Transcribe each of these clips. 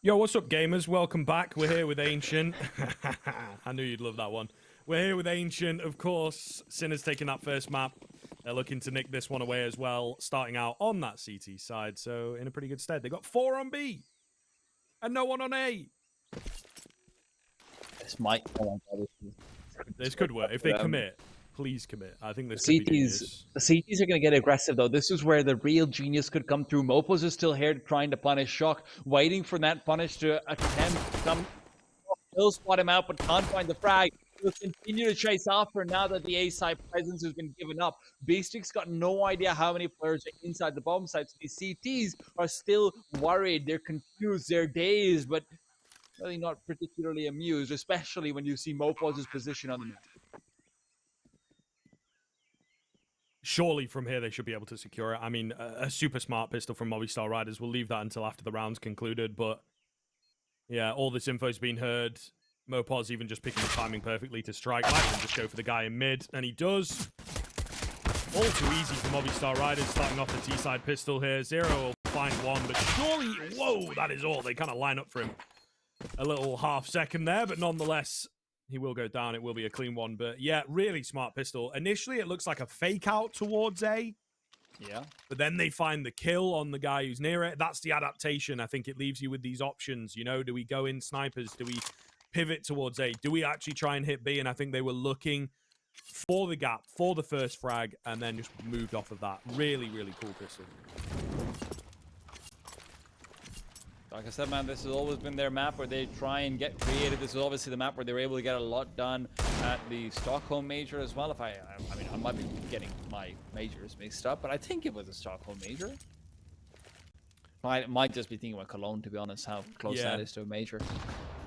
Yo, what's up, gamers? Welcome back. We're here with Ancient. I knew you'd love that one. We're here with Ancient, of course. Sinner's taking that first map. They're looking to nick this one away as well, starting out on that CT side, so in a pretty good stead. They got 4 on B and no one on A. This might. Oh my God, This could work. If they commit, please commit. I think this could be genius. The CTs are going to get aggressive, though. This is where the real genius could come through. Mopos is still here trying to punish Shock, waiting for that punish to attempt to come. He'll spot him out, but can't find the frag. He'll continue to chase after now that the A side presence has been given up. Beastic's got no idea how many players are inside the bomb site. So these CTs are still worried. They're confused. They're dazed, but really not particularly amused, especially when you see Mopos' position on the map. Surely from here they should be able to secure it. I mean, a super smart pistol from Movistar Riders. We'll leave that until after the round's concluded, but yeah, all this info's been heard. Mopos even just picking the timing perfectly to strike. Might even just go for the guy in mid, and he does. All too easy for Movistar Riders, starting off the T-side pistol here. Zero will find one, but surely, whoa, that is all. They kind of line up for him. A little half second there, but nonetheless, he will go down. It will be a clean one, but yeah, really smart pistol. Initially, it looks like a fake out towards A. Yeah. But then they find the kill on the guy who's near it. That's the adaptation. I think it leaves you with these options. You know, do we go in snipers? Do we pivot towards A? Do we actually try and hit B? And I think they were looking for the gap, for the first frag, and then just moved off of that. Really, really cool pistol. Like I said, man, this has always been their map where they try and get creative. This is obviously the map where they were able to get a lot done at the Stockholm Major as well. If I mean, I might be getting my majors mixed up, but I think it was a Stockholm Major. I might just be thinking about Cologne, to be honest, how close that is to a major.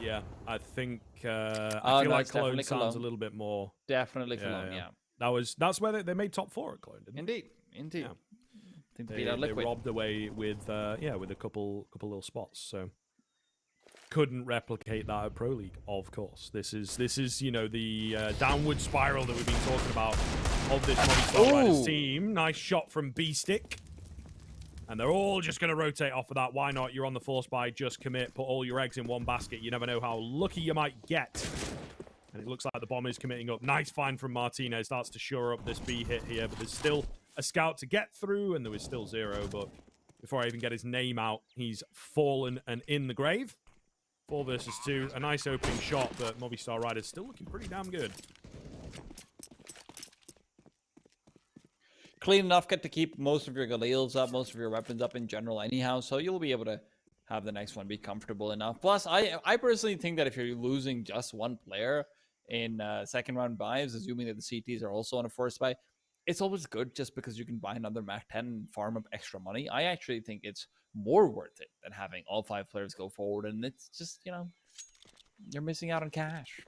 Yeah, I think I feel like Cologne sounds a little bit more. Definitely Cologne, yeah. That's where they made top 4 at Cologne, didn't they? Indeed. Yeah. I think They robbed away with with a couple little spots, so couldn't replicate that at Pro League, of course. This is you know, the downward spiral that we've been talking about of this Movistar Riders team. Nice shot from B-Stick. And they're all just going to rotate off of that. Why not? You're on the force buy, just commit, put all your eggs in one basket. You never know how lucky you might get. And it looks like the bomb is committing up. Nice find from Martinez. Starts to shore up this B hit here, but there's still a scout to get through, and there was still Zero. But before I even get his name out, he's fallen and in the grave. 4 versus 2. A nice opening shot, but Movistar Riders still looking pretty damn good. Clean enough, get to keep most of your Galils up, most of your weapons up in general anyhow, so you'll be able to have the next one be comfortable enough. Plus, I personally think that if you're losing just one player in second round buys, assuming that the CTs are also on a force buy, it's always good just because you can buy another Mac 10 and farm up extra money. I actually think it's more worth it than having all 5 players go forward, and it's just, you know, you're missing out on cash.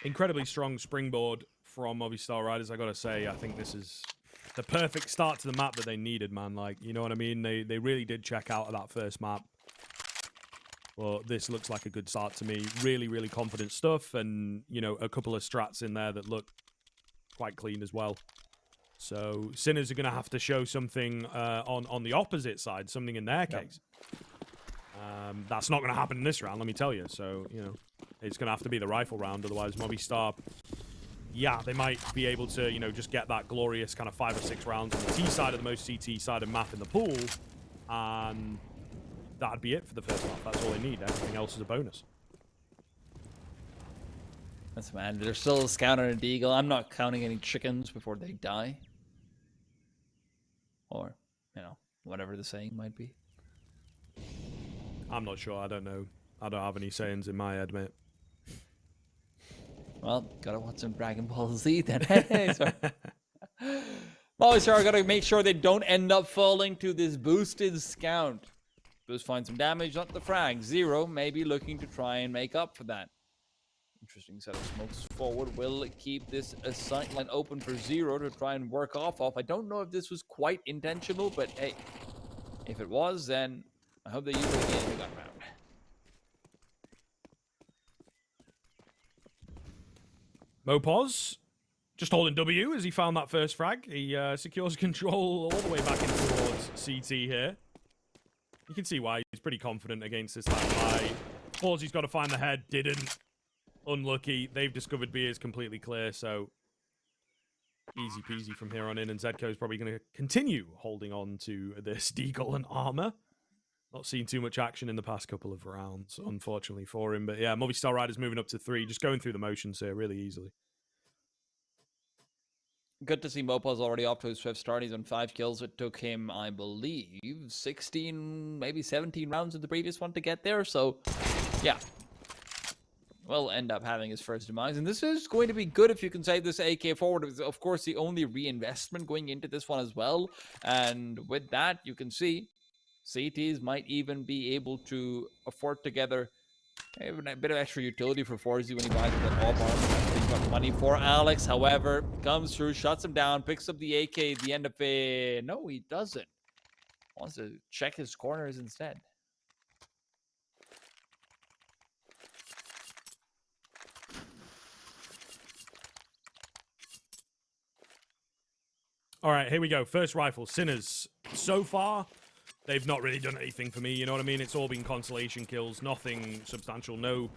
Incredibly strong springboard from Movistar Riders, I gotta say. I think this is the perfect start to the map that they needed, man. Like, you know what I mean? They really did check out of that first map. Well, this looks like a good start to me. Really, really confident stuff, and, you know, a couple of strats in there that look quite clean as well. So, Sinners are going to have to show something on the opposite side, something in their case. That's not going to happen in this round, let me tell you. So, you know, it's going to have to be the rifle round. Otherwise, Movistar, yeah, they might be able to, you know, just get that glorious kind of 5 or 6 rounds on the T side of the most CT side of map in the pool. And that'd be it for the first half. That's all they need. Everything else is a bonus. That's man. There's still a scout and a deagle. I'm not counting any chickens before they die. Or, you know, whatever the saying might be. I'm not sure. I don't know. I don't have any sayings in my head, mate. Well, gotta watch some Dragon Ball Z then. Movistar gotta make sure they don't end up falling to this boosted scout. Just find some damage, not the frag. Zero maybe looking to try and make up for that. Interesting set of smokes forward. Will keep this sight line open for Zero to try and work off. I don't know if this was quite intentional, but hey, if it was, then I hope they use it again in the gun round. Mopos Just holding W as he found that first frag. He secures control all the way back in towards CT here. You can see why he's pretty confident against this last guy. Forsy's got to find the head. Didn't. Unlucky. They've discovered B is completely clear, so easy peasy from here on in. And Zedko is probably going to continue holding on to this deagle and armor. Not seen too much action in the past couple of rounds, unfortunately for him. But yeah, Movistar Riders moving up to 3. Just going through the motions here really easily. Good to see Mopo's already off to a swift start. He's on 5 kills. It took him, I believe, 16, maybe 17 rounds in the previous one to get there. So, yeah. Will end up having his first demise. And this is going to be good if you can save this AK forward. It's, of course, the only reinvestment going into this one as well. And with that, you can see CTs might even be able to afford together a bit of extra utility for Forsy when he buys that all armor. He's got money for Alex, however, comes through, shuts him down, picks up the AK at the end of it. No, he doesn't. Wants to check his corners instead. All right, here we go. First rifle, Sinners. So far, they've not really done anything for me, you know what I mean? It's all been consolation kills, nothing substantial, no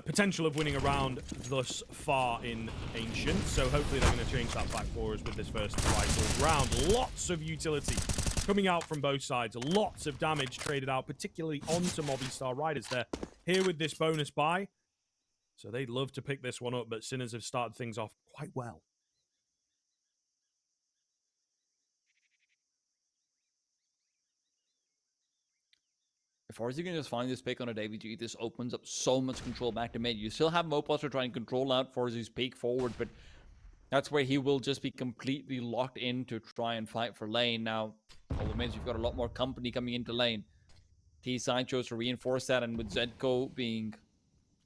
potential of winning a round thus far in Ancient. So hopefully they're going to change that back for us with this first rifle round. Lots of utility coming out from both sides. Lots of damage traded out, particularly onto Movistar Riders. They're here with this bonus buy. So they'd love to pick this one up, but Sinners have started things off quite well. If Forsy can just find this pick on a WG, this opens up so much control back to mid. You still have Mopos to try and control out Forsy's peak forward, but that's where he will just be completely locked in to try and fight for lane. Now, all it means you've got a lot more company coming into lane. T-side chose to reinforce that, and with Zedko being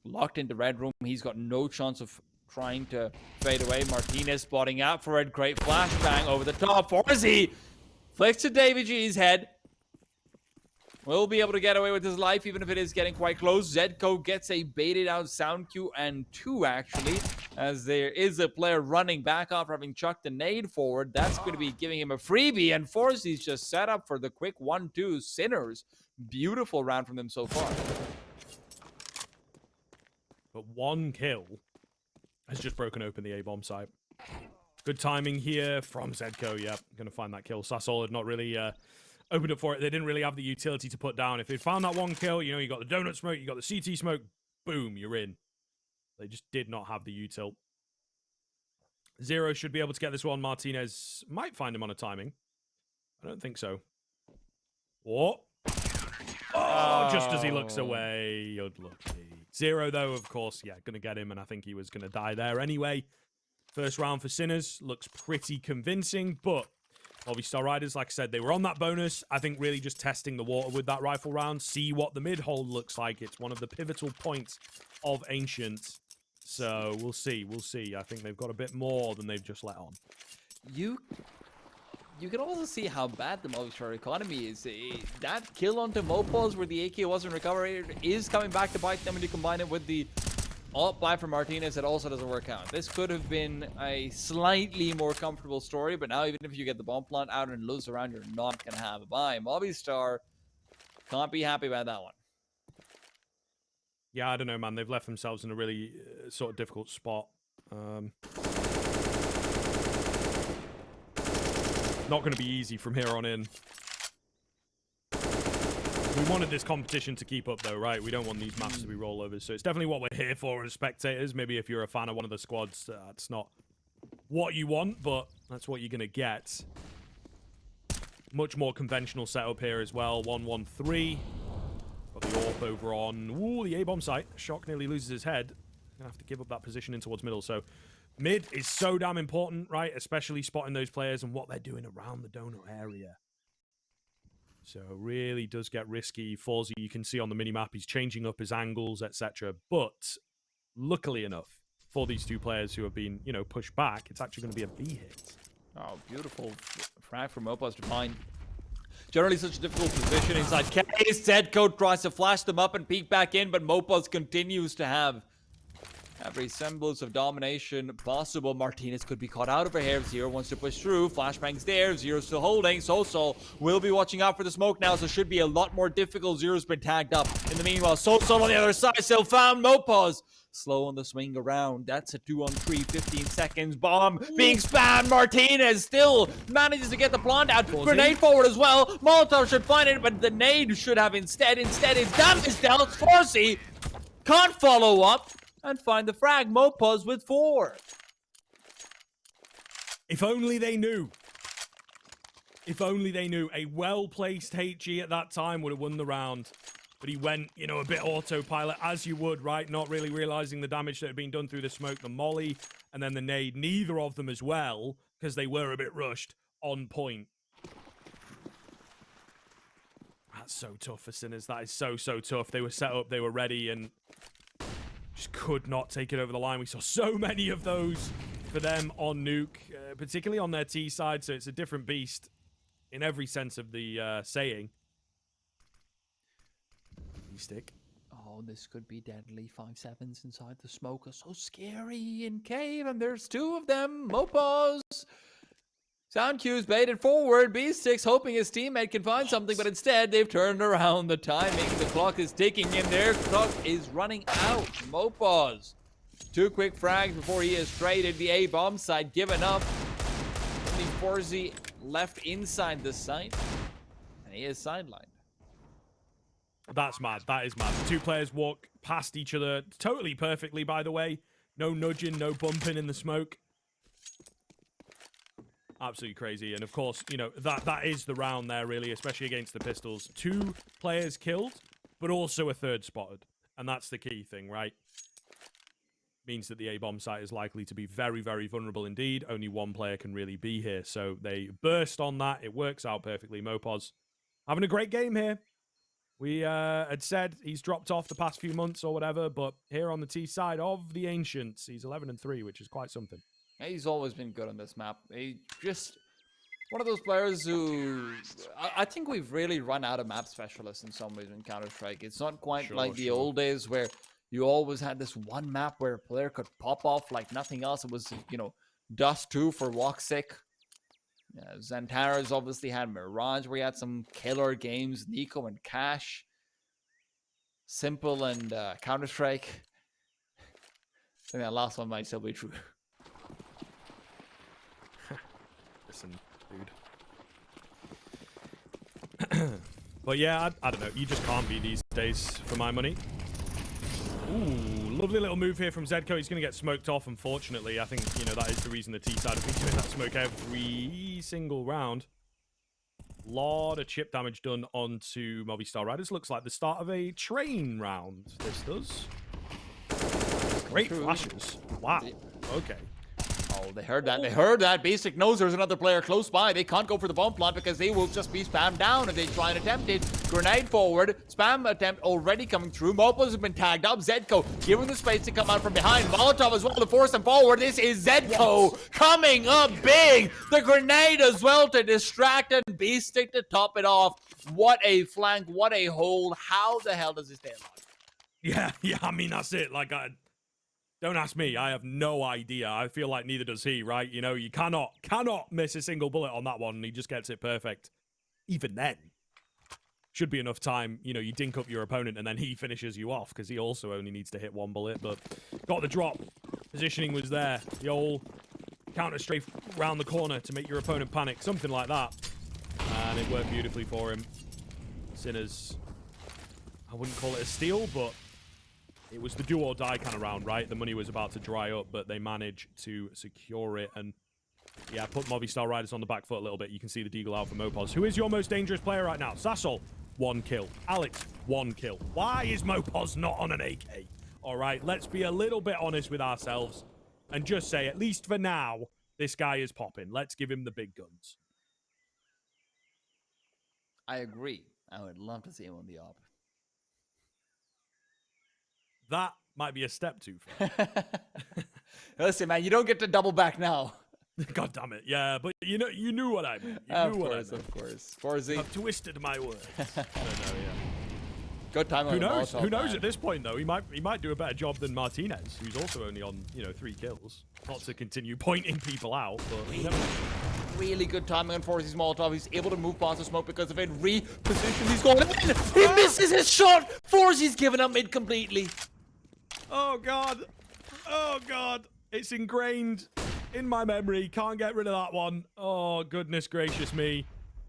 locked into red room, he's got no chance of trying to fade away. Martinez spotting out for it. Great flashbang over the top. Forsy flicks to WG's head. Will be able to get away with his life, even if it is getting quite close. Zedko gets a baited out sound cue, and 2 actually, as there is a player running back off, having chucked a nade forward. That's going to be giving him a freebie, and Forsy's just set up for the quick 1-2. Sinners, beautiful round from them so far. But 1 kill has just broken open the A-bomb site. Good timing here from Zedko. Yep, going to find that kill. sausoL had not really opened up for it. They didn't really have the utility to put down. If they found that 1 kill, you know, you got the donut smoke, you got the CT smoke, boom, you're in. They just did not have the util. Zero should be able to get this one. Martinez might find him on a timing. I don't think so. What? Oh, just as he looks away. You're lucky. Zero, though, of course, yeah, going to get him, and I think he was going to die there anyway. First round for Sinners looks pretty convincing, but Movistar Riders, like I said, they were on that bonus. I think really just testing the water with that rifle round. See what the mid-hold looks like. It's one of the pivotal points of Ancient. So we'll see. We'll see. I think they've got a bit more than they've just let on. You can also see how bad the Movistar economy is. That kill onto Mopos where the AK wasn't recovered is coming back to bite them when you combine it with the alt buy for Martinez. It also doesn't work out. This could have been a slightly more comfortable story, but now even if you get the bomb plant out and lose around, you're not going to have a buy. Movistar can't be happy about that one. Yeah, I don't know, man. They've left themselves in a really sort of difficult spot. Not going to be easy from here on in. We wanted this competition to keep up, though, right? We don't want these maps to be rollovers. So it's definitely what we're here for as spectators. Maybe if you're a fan of one of the squads, that's not what you want, but that's what you're going to get. Much more conventional setup here as well. 1-1-3. Got the AWP over on the A-bomb site. Shock nearly loses his head. Gonna have to give up that position in towards middle. So mid is so damn important, right? Especially spotting those players and what they're doing around the donut area. So really does get risky. Forsy, you can see on the minimap, he's changing up his angles, etc. But luckily enough for these two players who have been, you know, pushed back, it's actually going to be a B hit. Oh, beautiful frag from Mopos to find. Generally such a difficult position inside case. Zedko tries to flash them up and peek back in, but Mopos continues to have Every semblance of domination possible. Martinez could be caught out over here. Zero wants to push through. Flashbang's there. Zero still holding. sausoL will be watching out for the smoke now, so should be a lot more difficult. Zero's been tagged up. In the meanwhile, sausoL on the other side still found. Mopaz slow on the swing around. That's a 2-on-3, 15 seconds. Bomb being spammed. Martinez still manages to get the plant out. Grenade forward as well. Molotov should find it, but the nade should have instead is damage dealt. SINNERSforsyy can't follow up and find the frag. Mopaz with 4. If only they knew. If only they knew. A well-placed HG at that time would have won the round. But he went, you know, a bit autopilot, as you would, right? Not really realizing the damage that had been done through the smoke, the molly, and then the nade. Neither of them as well, because they were a bit rushed, on point. That's so tough for Sinners. That is so, so tough. They were set up, they were ready, and just could not take it over the line. We saw so many of those for them on Nuke, particularly on their T side, so it's a different beast in every sense of the saying. Stick. Oh, this could be deadly. 5-7s inside the smoke are so scary in cave, and there's 2 of them. Mopaz. Sound cues baited forward. B6 hoping his teammate can find something, but instead they've turned around the timing. The clock is ticking in. Their clock is running out. Mopaz. 2 quick frags before he is traded. The A bomb side given up. Only SINNERSforsyy left inside the site, and he is sidelined. That's mad. That is mad. 2 players walk past each other totally perfectly, by the way. No nudging, no bumping in the smoke. Absolutely crazy. And of course, you know, that is the round there, really, especially against the Pistols. 2 players killed, but also a 3rd spotted. And that's the key thing, right? Means that the A-bomb site is likely to be very, very vulnerable indeed. Only 1 player can really be here. So they burst on that. It works out perfectly. Mopaz having a great game here. We had said he's dropped off the past few months or whatever, but here on the T side of the Ancients, he's 11-3, which is quite something. He's always been good on this map. He just one of those players who I think we've really run out of map specialists in some ways in Counter-Strike. It's not quite like the old days where you always had this one map where a player could pop off like nothing else. It was, you know, Dust 2 for Woxic. Xantara's obviously had Mirage, where he had some killer games. Nico and Cash. Simple and Counter-Strike. I think that last one might still be true. Listen, dude. But yeah, I don't know. You just can't be these days for my money. Ooh, lovely little move here from Zedco. He's going to get smoked off, unfortunately. I think, you know, that is the reason the T side have been doing that smoke every single round. Lot of chip damage done onto Movistar Riders. Looks like the start of a train round, this does. Great flashes. Wow. Okay. Oh, they heard that. They heard that. Basic knows there's another player close by. They can't go for the bomb plant because they will just be spammed down if they try and attempt it. Grenade forward. Spam attempt already coming through. Mopaz has been tagged up. Zedco given the space to come out from behind. Molotov as well to force them forward. This is Zedco coming up big. The grenade as well to distract and B-Stick to top it off. What a flank. What a hold. How the hell does he stay alive? Yeah, I mean, that's it. Like, don't ask me. I have no idea. I feel like neither does he, right? You know, you cannot miss a single bullet on that one, and he just gets it perfect. Even then, should be enough time. You know, you dink up your opponent, and then he finishes you off, because he also only needs to hit 1 bullet, but got the drop. Positioning was there. The old counter strafe round the corner to make your opponent panic. Something like that. And it worked beautifully for him. Sinners, I wouldn't call it a steal, but it was the do or die kind of round, right? The money was about to dry up, but they managed to secure it. And yeah, put Movistar Riders on the back foot a little bit. You can see the deagle out for Mopaz. Who is your most dangerous player right now? sausoL, 1 kill. Alex, 1 kill. Why is Mopaz not on an AK? All right, let's be a little bit honest with ourselves and just say, at least for now, this guy is popping. Let's give him the big guns. I agree. I would love to see him on the op. That might be a step too far. Listen, man, you don't get to double back now. God damn it. Yeah, but you knew what I meant. Of course. SINNERSforsyy. I've twisted my words. No, yeah. Good time. Who knows? Molotov, Who knows man. at this point though? He might do a better job than Martinez, who's also only on 3 kills. Not to continue pointing people out, but you never know. Really good timing on Forsy's Molotov. He's able to move past the smoke because of it. Reposition. He's going in. He misses his shot. Forsy's given up mid completely. Oh god. Oh god. It's ingrained in my memory. Can't get rid of that one. Oh goodness gracious me.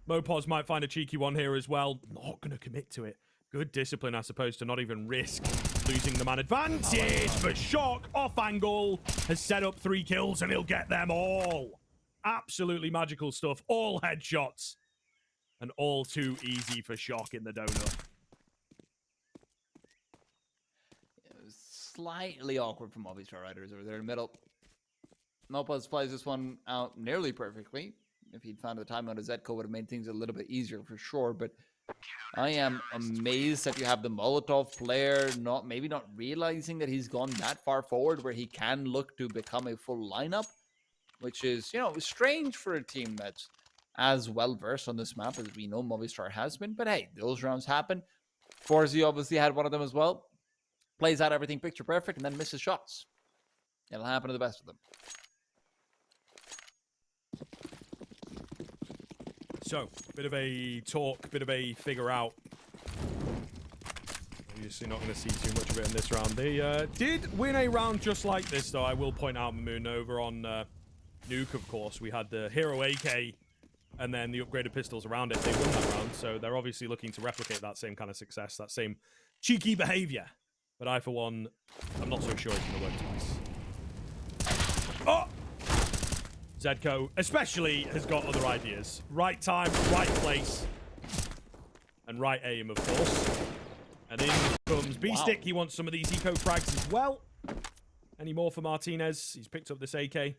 Mopos might find a cheeky one here as well. Not gonna commit to it. Good discipline, I suppose, to not even risk losing the man advantage. But Shock, off angle, has set up 3 kills and he'll get them all. Absolutely magical stuff. All headshots. And all too easy for Shock in the donut. It was slightly awkward from Movistar Riders over there in the middle. Mopos plays this one out nearly perfectly. If he'd found the time on his Zco, would have made things a little bit easier for sure. But I am amazed that you have the Molotov player maybe not realizing that he's gone that far forward where he can look to become a full lineup, which is, strange for a team that's as well versed on this map as we know Movistar has been. But hey, those rounds happen. Forsy obviously had one of them as well. Plays out everything picture perfect and then misses shots. It'll happen to the best of them. So, bit of a talk, bit of a figure out. Obviously not going to see too much of it in this round. They did win a round just like this, though. I will point out, Mamoon, over on Nuke, of course. We had the Hero AK and then the upgraded pistols around it. They won that round, so they're obviously looking to replicate that same kind of success, that same cheeky behavior. But I, for one, I'm not so sure it's going to work twice. Oh! Zedco, especially, has got other ideas. Right time, right place, and right aim, of course. And in comes B-Stick. He wants some of these eco frags as well. Any more for Martinez? He's picked up this AK.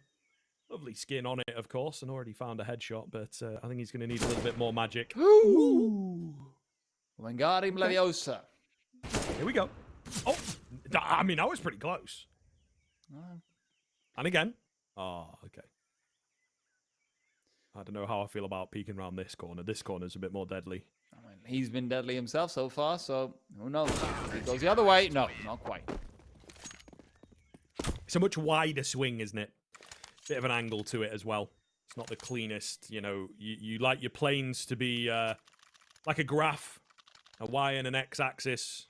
Lovely skin on it, of course, and already found a headshot, but I think he's going to need a little bit more magic. Ooh! Wingardium Leviosa. Here we go. Oh, I mean, that was pretty close. And again. Oh, okay. I don't know how I feel about peeking around this corner. This corner's a bit more deadly. I mean, he's been deadly himself so far, so who knows? If he goes the other way, no, not quite. It's a much wider swing, isn't it? Bit of an angle to it as well. It's not the cleanest, you like your planes to be like a graph, a Y and an X axis.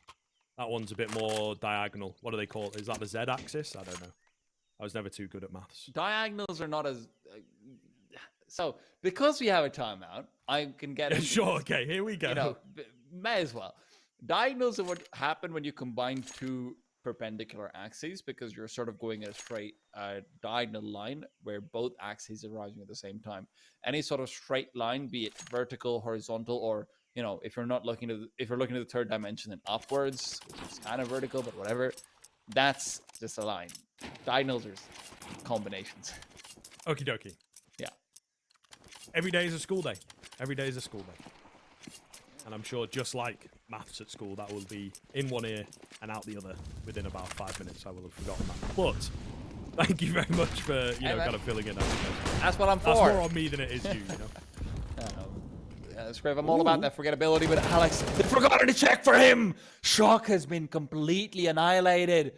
That one's a bit more diagonal. What do they call it? Is that the Z axis? I don't know. I was never too good at maths. Diagonals are not as... So, because we have a timeout, I can get it. Sure, okay, here we go. May as well. Diagonals are what happen when you combine 2 perpendicular axes, because you're sort of going in a straight diagonal line where both axes are rising at the same time. Any sort of straight line, be it vertical, horizontal, or if you're looking at the third dimension and upwards, which is kind of vertical, but whatever, that's just a line. Diagonals are combinations. Okie dokie. Yeah. Every day is a school day. Every day is a school day. And I'm sure just like maths at school, that will be in one ear and out the other within about 5 minutes. I will have forgotten that. But thank you very much for, kind of filling in that. That's what I'm for. That's more on me than it is you, That's great. I'm all about that forgettability, but Alex, they've forgotten to check for him. Shock has been completely annihilated.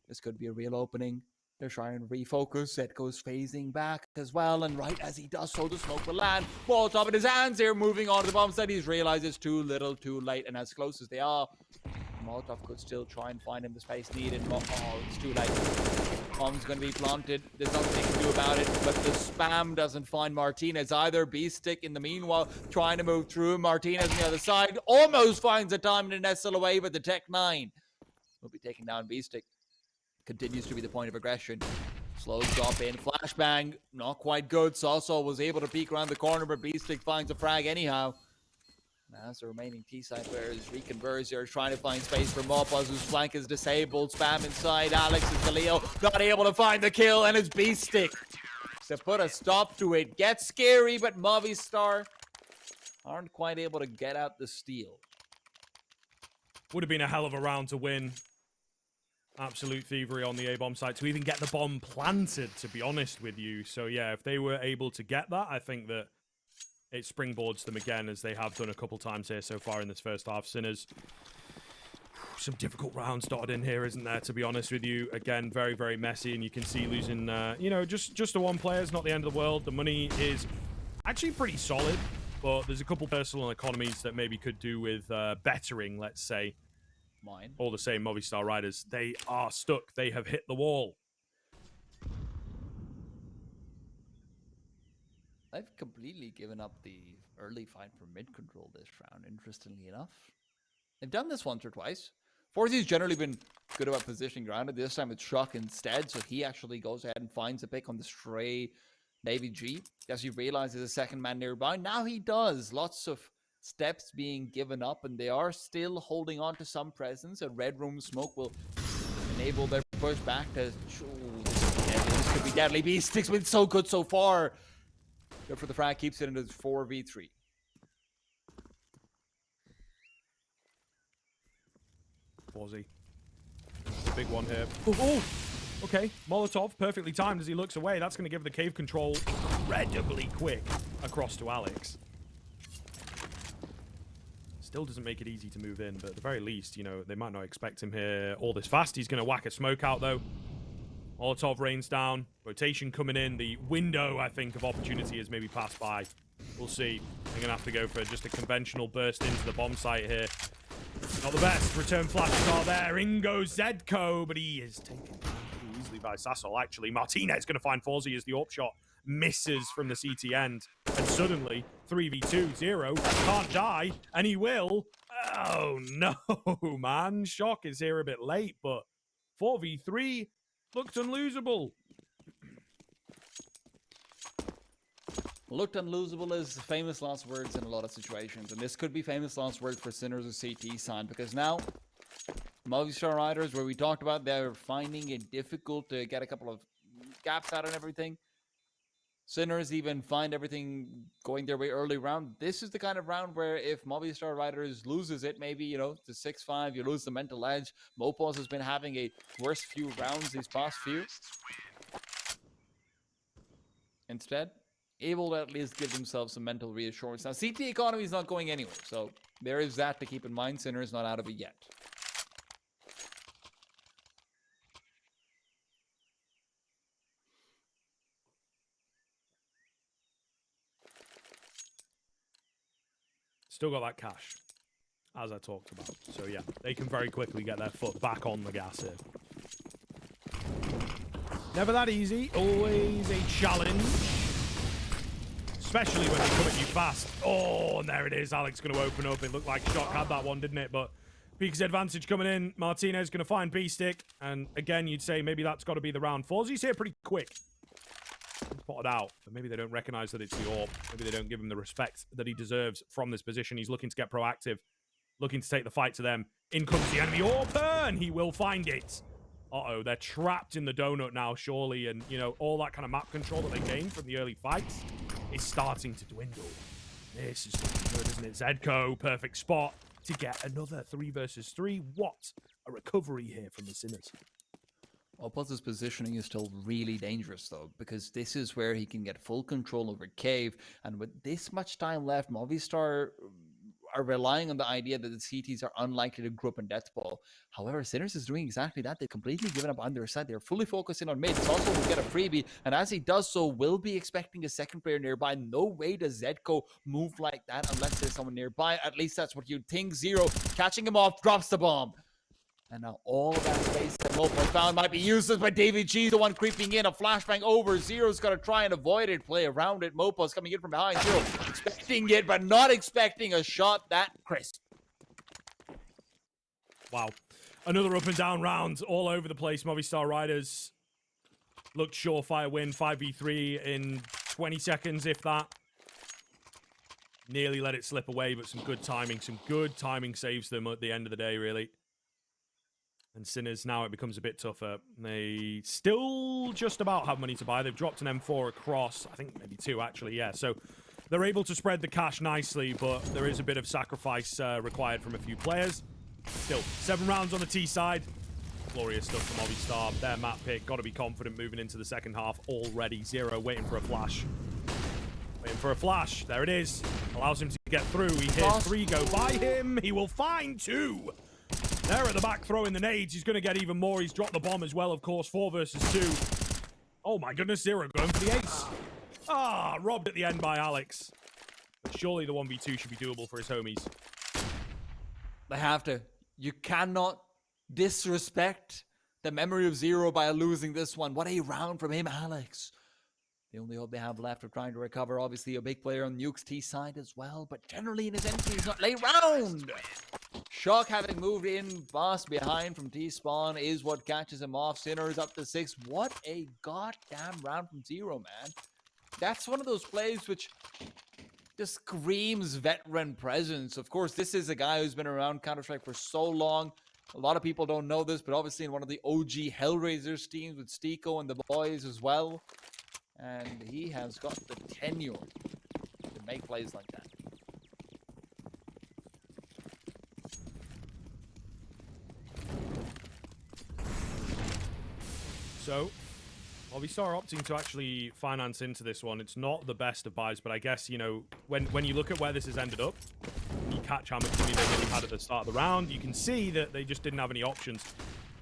This could be a real opening. They're trying to refocus. Zetko's phasing back as well, and right as he does so, the smoke will land. Molotov in his hands here, moving on to the bomb site. He's realized it's too little, too late, and as close as they are, Molotov could still try and find him the space needed. Oh, it's too late. Bomb's going to be planted. There's nothing they can do about it, but the spam doesn't find Martinez either. B-Stick in the meanwhile trying to move through. Martinez on the other side almost finds a time in an SL away, but the Tech 9 will be taking down B-Stick. Continues to be the point of aggression. Slow drop in. Flashbang. Not quite good. sausoL was able to peek around the corner, but B-Stick finds a frag anyhow. As the remaining T-side players reconverse here, trying to find space for Mopos, whose flank is disabled. Spam inside. Alex is the Leo. Not able to find the kill, and it's B-Stick to put a stop to it. Gets scary, but Movistar aren't quite able to get out the steal. Would have been a hell of a round to win. Absolute thievery on the A-bomb site to even get the bomb planted, to be honest with you. So, yeah, if they were able to get that, I think that it springboards them again, as they have done a couple times here so far in this first half. Sinners some difficult rounds dotted in here, isn't there, to be honest with you? Again, very, very messy, and you can see losing, you know, just the one player is not the end of the world. The money is actually pretty solid, but there's a couple personal economies that maybe could do with bettering, let's say. Mine. All the same, Movistar Riders, they are stuck. They have hit the wall. I've completely given up the early fight for mid control this round, interestingly enough. They've done this once or twice. ForZy's generally been good about positioning grounded. This time it's Shock instead, so he actually goes ahead and finds a pick on the stray Navy G. As you realize there's a second man nearby. Now he does. Lots of steps being given up, and they are still holding on to some presence. A red room smoke will enable their push back to... Ooh, this could be deadly. B6 been so good so far. Go for the frag, keeps it into 4v3. ForZy. Big one here. Oh, okay. Molotov, perfectly timed as he looks away. That's going to give the cave control incredibly quick across to Alex. Still doesn't make it easy to move in, but at the very least, you know, they might not expect him here all this fast. He's going to whack a smoke out, though. Molotov rains down. Rotation coming in. The window, I think, of opportunity has maybe passed by. We'll see. They're going to have to go for just a conventional burst into the bomb site here. Not the best. Return flashes are there. In goes SINNERSZero, but he is taken down pretty easily by sausoL, actually. Martinez going to find ForZy as the AWP shot misses from the CT end. And suddenly, 3v2, Zero can't die, and he will. Oh, no, man. Shock is here a bit late, but 4v3 looked unlosable. Looked unlosable is famous last words in a lot of situations, and this could be famous last words for Sinners or CT side, because now Movistar Riders, where we talked about they're finding it difficult to get a couple of gaps out and everything. Sinners even find everything going their way early round. This is the kind of round where if Movistar Riders loses it, maybe, you know, to 6-5, you lose the mental edge. Mopos has been having a worst few rounds these past few. Instead, able to at least give themselves some mental reassurance. Now, CT economy is not going anywhere, so there is that to keep in mind. Sinners not out of it yet. Still got that cash, as I talked about. So, yeah, they can very quickly get their foot back on the gas here. Never that easy. Always a challenge. Especially when they come at you fast. Oh, and there it is. Alex going to open up. It looked like Shock had that one, didn't it? But Peak's advantage coming in. Martinez going to find B-Stick. And again, you'd say maybe that's got to be the round. ForZy's here pretty quick. Spotted out, but maybe they don't recognize that it's the AWP. Maybe they don't give him the respect that he deserves from this position. He's looking to get proactive, looking to take the fight to them. In comes the enemy AWP, and he will find it. Uh-oh, they're trapped in the donut now, surely, and, you know, all that kind of map control that they gained from the early fights is starting to dwindle. This is good, isn't it? SINNERSZero, perfect spot to get another 3 versus 3. What a recovery here from the Sinners. Oppos's positioning is still really dangerous, though, because this is where he can get full control over Cave. And with this much time left, Movistar are relying on the idea that the CTs are unlikely to group and death ball. However, Sinners is doing exactly that. They've completely given up on their side. They're fully focusing on mid. sausoL will get a freebie, and as he does so, will be expecting a second player nearby. No way does SINNERSZero move like that unless there's someone nearby. At least that's what you'd think. Zero catching him off, drops the bomb. And now all of that space that Mopos found might be useless, but David G's the one creeping in. A flashbang over. Zero's got to try and avoid it, play around it. Mopos coming in from behind. Zero expecting it, but not expecting a shot that crisp. Wow. Another up and down round all over the place. Movistar Riders looked surefire win. 5v3 in 20 seconds, if that. Nearly let it slip away, but some good timing. Some good timing saves them at the end of the day, really. And Sinners, now it becomes a bit tougher. They still just about have money to buy. They've dropped an M4 across. I think maybe 2, actually, yeah. So they're able to spread the cash nicely, but there is a bit of sacrifice required from a few players. Still, 7 rounds on the T side. Glorious stuff from Movistar. Their map pick. Got to be confident moving into the second half already. Zero waiting for a flash. Waiting for a flash. There it is. Allows him to get through. He hears 3 go by him. He will find 2. They're at the back throwing the nades. He's going to get even more. He's dropped the bomb as well, of course. 4 versus 2. Oh my goodness, Zero going for the ace. Ah, robbed at the end by Alex. But surely the 1v2 should be doable for his homies. They have to. You cannot disrespect the memory of Zero by losing this one. What a round from him, Alex. The only hope they have left of trying to recover, obviously a big player on Nuke's T side as well, but generally in his entry, he's not late round. Shock having moved in fast behind from T-spawn is what catches him off. Sinners up to 6. What a goddamn round from Zero, man. That's one of those plays which just screams veteran presence. Of course, this is a guy who's been around Counter-Strike for so long. A lot of people don't know this, but obviously in one of the OG Hellraisers teams with Stiko and the boys as well. And he has got the tenure to make plays like that. So, Movistar opting to actually finance into this one. It's not the best of buys, but I guess, you know, when you look at where this has ended up, you catch how much money they really had at the start of the round, you can see that they just didn't have any options.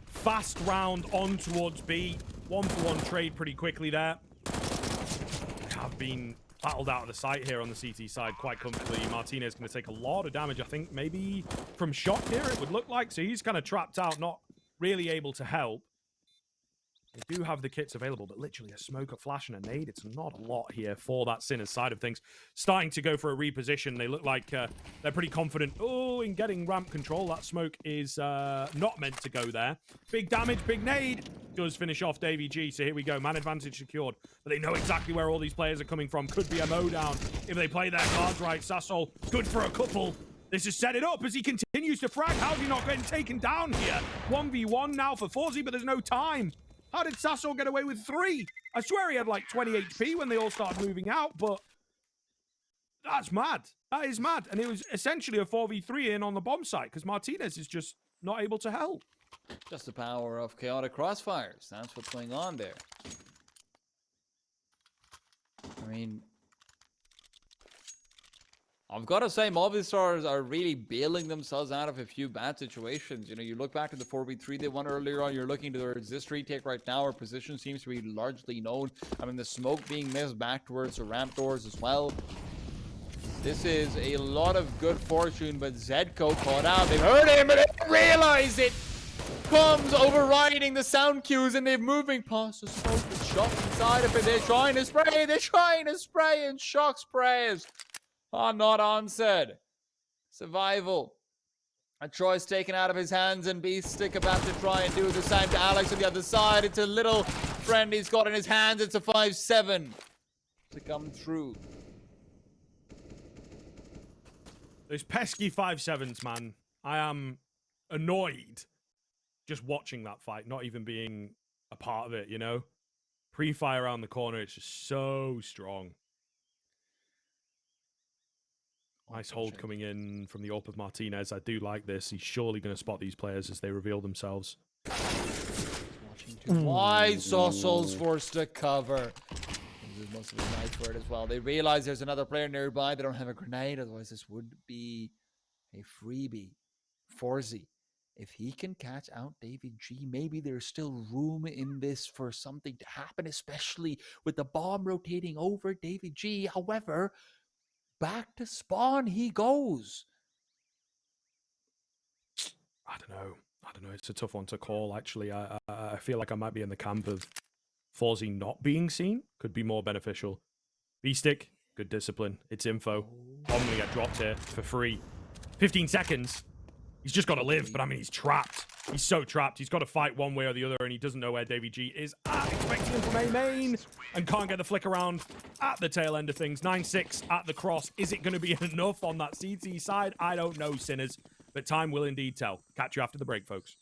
Fast round on towards B. 1-for-1 trade pretty quickly there. They have been battled out of the site here on the CT side quite comfortably. Martinez going to take a lot of damage, I think, maybe from Shock here, it would look like. So he's kind of trapped out, not really able to help. They do have the kits available, but literally a smoke, a flash, and a nade. It's not a lot here for that Sinners side of things. Starting to go for a reposition. They look like they're pretty confident. Oh, in getting ramp control. That smoke is not meant to go there. Big damage, big nade. Does finish off Davey G. So here we go. Man advantage secured. But they know exactly where all these players are coming from. Could be a mow down if they play their cards right. sausoL, good for a couple. This is set it up as he continues to frag. How's he not getting taken down here? 1v1 now for Forsy, but there's no time. How did sausoL get away with 3? I swear he had like 20 HP when they all started moving out, but that's mad. That is mad. And it was essentially a 4v3 in on the bomb site because Martinez is just not able to help. Just the power of chaotic crossfires. That's what's going on there. I mean, I've got to say, Movistars are really bailing themselves out of a few bad situations. You know, you look back to the 4v3 they won earlier on, you're looking towards this retake right now. Our position seems to be largely known. I mean, the smoke being missed back towards the ramp doors as well. This is a lot of good fortune, but Zedko caught out. They've heard him, but they didn't realize it. Comes overriding the sound cues, and they're moving past the smoke and Shock inside of it. They're trying to spray, and Shock sprays. Not onset. Survival. A choice taken out of his hands, and Beaststick about to try and do the same to Alex on the other side. It's a little friend he's got in his hands. It's a 5-7 to come through. Those pesky 5-7s, man. I am annoyed just watching that fight, not even being a part of it, you know? Pre-fire around the corner, it's just so strong. Nice hold coming in from the AWP of Martinez. I do like this. He's surely going to spot these players as they reveal themselves. Watching too wide. sausoL's forced to cover. This is most of his nice for it as well. They realize there's another player nearby. They don't have a grenade. Otherwise, this would be a freebie. Forsy, if he can catch out David G, maybe there's still room in this for something to happen, especially with the bomb rotating over David G. However, back to spawn he goes. I don't know. It's a tough one to call, actually. I feel like I might be in the camp of Forsy not being seen. Could be more beneficial. B-stick, good discipline. It's info. I'm going to get dropped here for free. 15 seconds. He's just got to live, but I mean, he's trapped. He's so trapped. He's got to fight one way or the other, and he doesn't know where Davey G is. Expecting him from A main, and can't get the flick around at the tail end of things. 9-6 at the cross. Is it going to be enough on that CT side? I don't know, Sinners, but time will indeed tell. Catch you after the break, folks.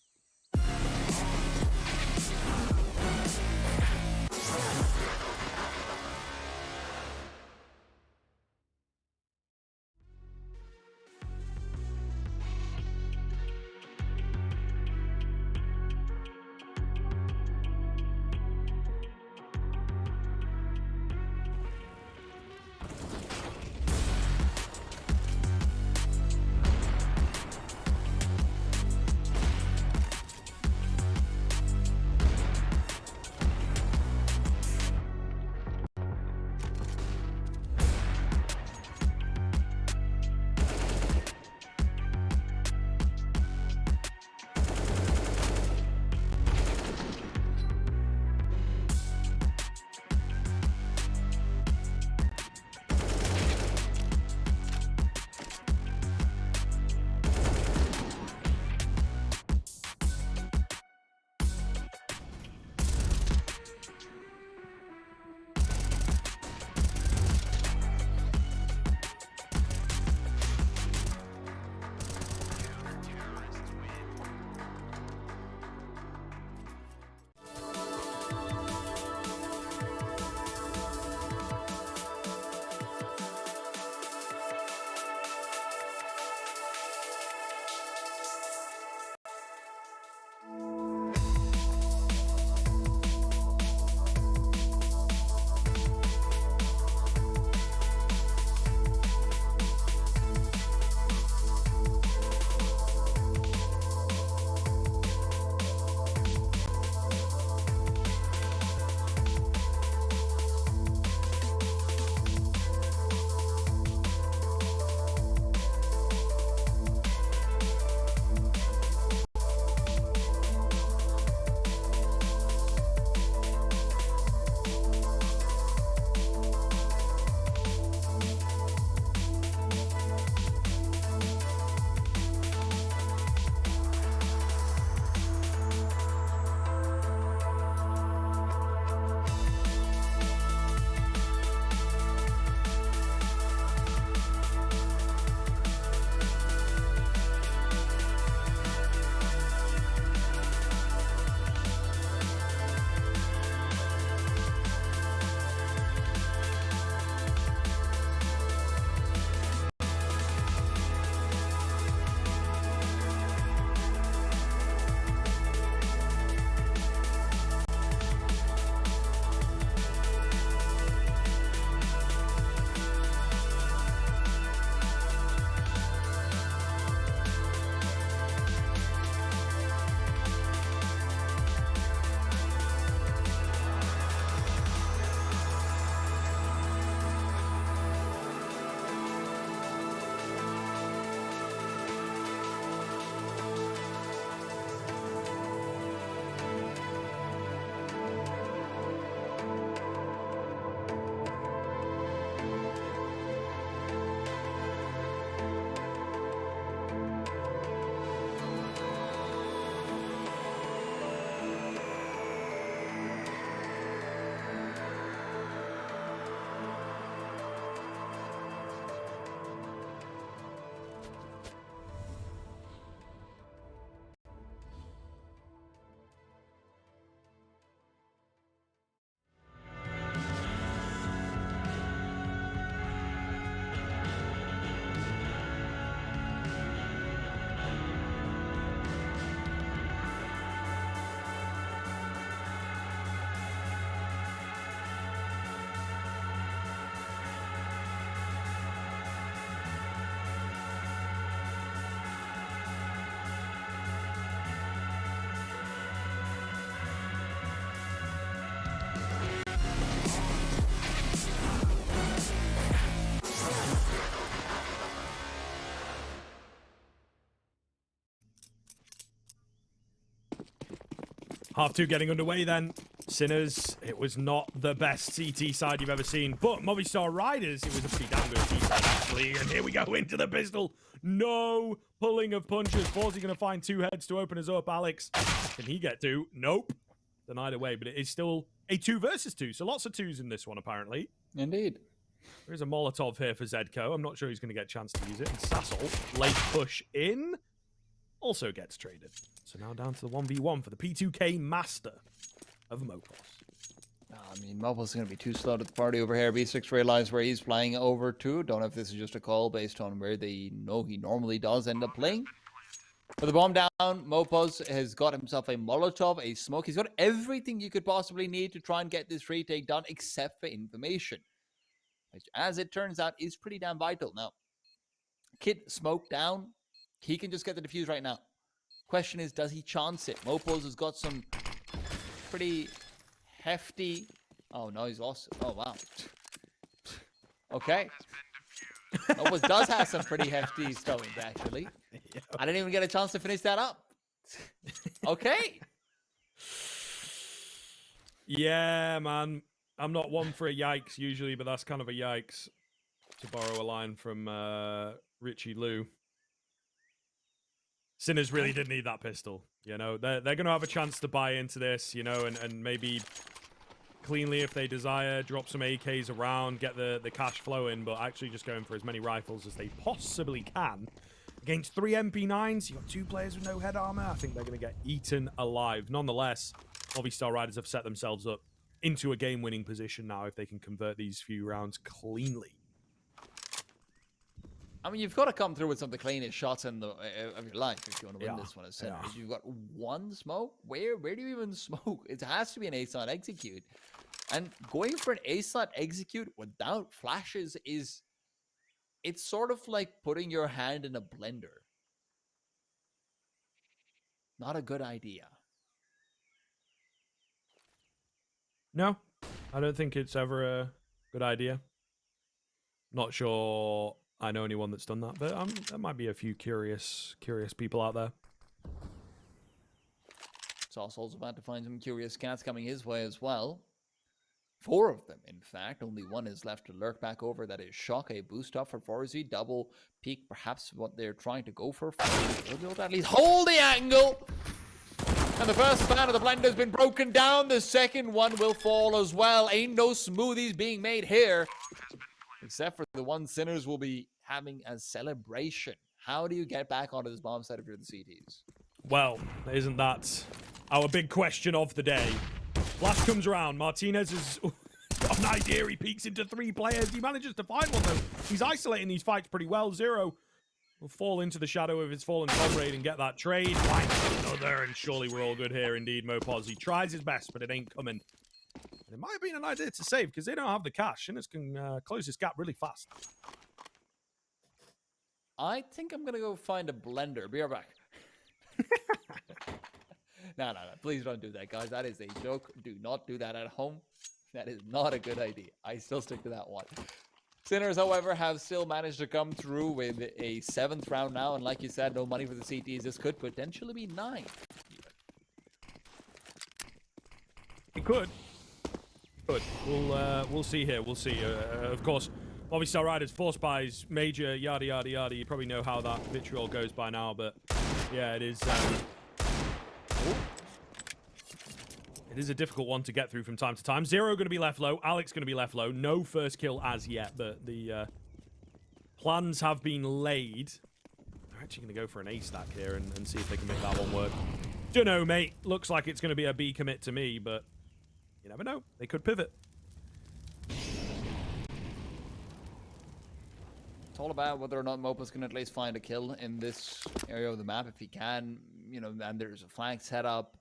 Half two getting underway then. Sinners, it was not the best CT side you've ever seen, but Movistar Riders, it was a pretty damn good C side actually. And here we go into the pistol. No pulling of punches. Forsy going to find two heads to open us up. Alex, can he get two? Nope. Denied away, but it is still a 2 versus 2. So lots of 2s in this one, apparently. Indeed. There's a Molotov here for Zedko. I'm not sure he's going to get a chance to use it. And sausoL, late push in, also gets traded. So now down to the 1v1 for the P2K master of Mopos. I mean, Mopos is going to be too slow to the party over here. B6 realized where he's playing over to. Don't know if this is just a call based on where they know he normally does end up playing. With the bomb down, Mopos has got himself a Molotov, a smoke. He's got everything you could possibly need to try and get this retake done, except for information, which, as it turns out, is pretty damn vital. Now, Kid smoke down. He can just get the defuse right now. Question is, does he chance it? Mopos has got some pretty hefty... Oh, no, he's lost. Oh, wow. Okay. Mopos does have some pretty hefty stones, actually. I didn't even get a chance to finish that up. Okay. Yeah, man. I'm not one for a yikes usually, but that's kind of a yikes, to borrow a line from Richie Lou. Sinners really did need that pistol. You know, they're going to have a chance to buy into this, you know, and maybe cleanly, if they desire, drop some AKs around, get the cash flowing, but actually just going for as many rifles as they possibly can. Against 3 MP9s, you've got 2 players with no head armor. I think they're going to get eaten alive. Nonetheless, Movistar Riders have set themselves up into a game-winning position now if they can convert these few rounds cleanly. I mean, you've got to come through with some of the cleanest shots of your life if you want to win this one. As Sinners. You've got 1 smoke. Where do you even smoke? It has to be an A-side execute. And going for an A-side execute without flashes is... It's sort of like putting your hand in a blender. Not a good idea. No, I don't think it's ever a good idea. Not sure I know anyone that's done that, but there might be a few curious people out there. sausoL's about to find some curious cats coming his way as well. 4 of them, in fact. Only 1 is left to lurk back over. That is Shock, a boost up for SINNERSforsyy. Double peek, perhaps what they're trying to go for. They'll be able to at least hold the angle. And the first span of the blender has been broken down. The second one will fall as well. Ain't no smoothies being made here. Except for the one Sinners will be having as celebration. How do you get back onto this bomb site if you're the CTs? Well, isn't that our big question of the day? Flash comes around. Martinez has got an idea. He peeks into 3 players. He manages to find one, though. He's isolating these fights pretty well. Zero will fall into the shadow of his fallen comrade and get that trade. Finds another, and surely we're all good here indeed. Mopos, he tries his best, but it ain't coming. And it might have been an idea to save, because they don't have the cash. Sinners can close this gap really fast. I think I'm going to go find a blender. Be right back. No. Please don't do that, guys. That is a joke. Do not do that at home. That is not a good idea. I still stick to that one. Sinners, however, have still managed to come through with a 7th round now. And like you said, no money for the CTs. This could potentially be 9. It could. We'll see here. We'll see. Of course, Movistar Riders, force buys, major, yada, yada, yada. You probably know how that vitriol goes by now, but yeah, it is... It is a difficult one to get through from time to time. Zero going to be left low. Alex going to be left low. No first kill as yet, but the plans have been laid. They're actually going to go for an A stack here and see if they can make that one work. Don't know, mate. Looks like it's going to be a B commit to me, but you never know. They could pivot. It's all about whether or not Mopos can at least find a kill in this area of the map. If he can, you know, and there's a flank set up.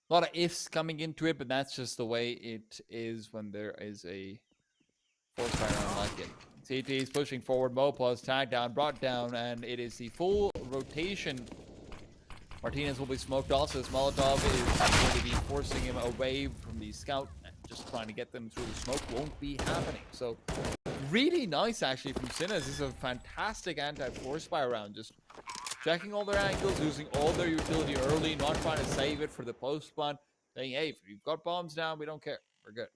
A lot of ifs coming into it, but that's just the way it is when there is a force fire unlike it. CT is pushing forward. Mopos tagged down, brought down, and it is the full rotation. Martinez will be smoked also. This Molotov is going to be forcing him away from the scout. Just trying to get them through the smoke won't be happening. So really nice actually from Sinners. This is a fantastic anti-force fire round. Just checking all their angles, using all their utility early, not trying to save it for the post spawn, saying, hey, if you've got bombs down, we don't care. We're good.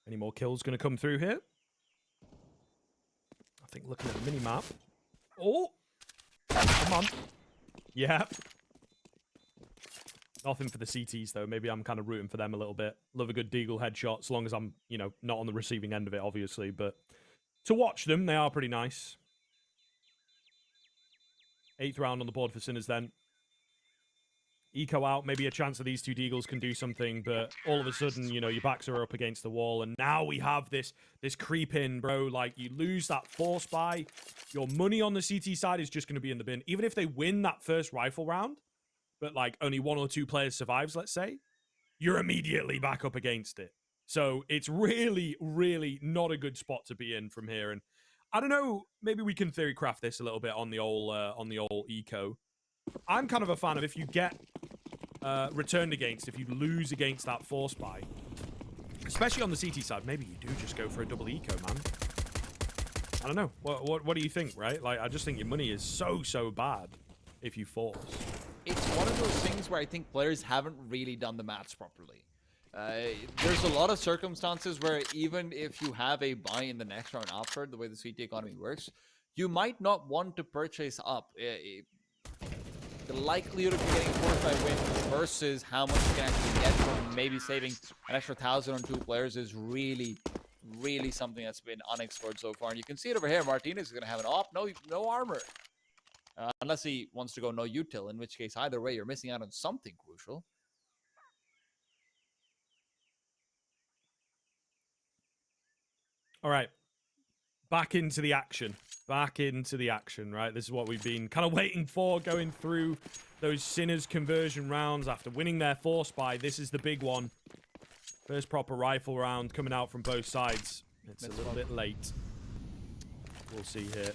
Any more kills going to come through here? I think looking at the mini-map. Oh! Come on. Yeah. Nothing for the CTs, though. Maybe I'm kind of rooting for them a little bit. Love a good deagle headshot, as long as I'm, you know, not on the receiving end of it, obviously. But to watch them, they are pretty nice. 8th round on the board for Sinners, then. Eco out, maybe a chance that these two deagles can do something, but all of a sudden, you know, your backs are up against the wall, and now we have this creep in, bro. Like, you lose that force buy, your money on the CT side is just going to be in the bin. Even if they win that first rifle round, but, like, only 1 or 2 players survives, let's say, you're immediately back up against it. So it's really, really not a good spot to be in from here. And I don't know, maybe we can theory craft this a little bit on the old eco. I'm kind of a fan of if you get returned against, if you lose against that force buy, especially on the CT side, maybe you do just go for a double eco, man. I don't know. What do you think, right? Like, I just think your money is so bad if you force. It's one of those things where I think players haven't really done the maths properly. There's a lot of circumstances where even if you have a buy in the next round after, the way the CT economy works, you might not want to purchase up. The likelihood of you getting 4 or 5 wins versus how much you can actually get from maybe saving an extra 1,000 on 2 players is really, really something that's been unexplored so far. And you can see it over here. Martinez is going to have an op, no armor. Unless he wants to go no util, in which case, either way, you're missing out on something crucial. All right. Back into the action. Back into the action, right? This is what we've been kind of waiting for, going through those Sinners conversion rounds after winning their force buy. This is the big one. First proper rifle round coming out from both sides. It's a little bit late. We'll see here.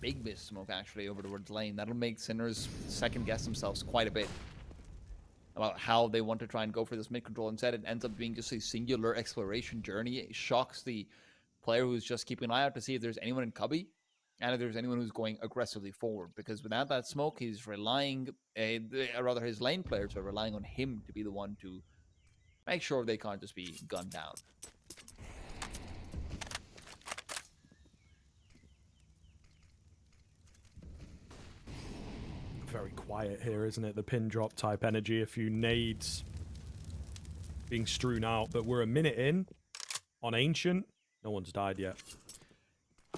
Big miss smoke actually over towards lane. That'll make Sinners second guess themselves quite a bit about how they want to try and go for this mid control. Instead, it ends up being just a singular exploration journey. It shocks the player who's just keeping an eye out to see if there's anyone in cubby and if there's anyone who's going aggressively forward, because without that smoke, he's relying, rather his lane players are relying on him to be the one to make sure they can't just be gunned down. Very quiet here, isn't it? The pin drop type energy, a few nades being strewn out, but we're a minute in on Ancient. No one's died yet.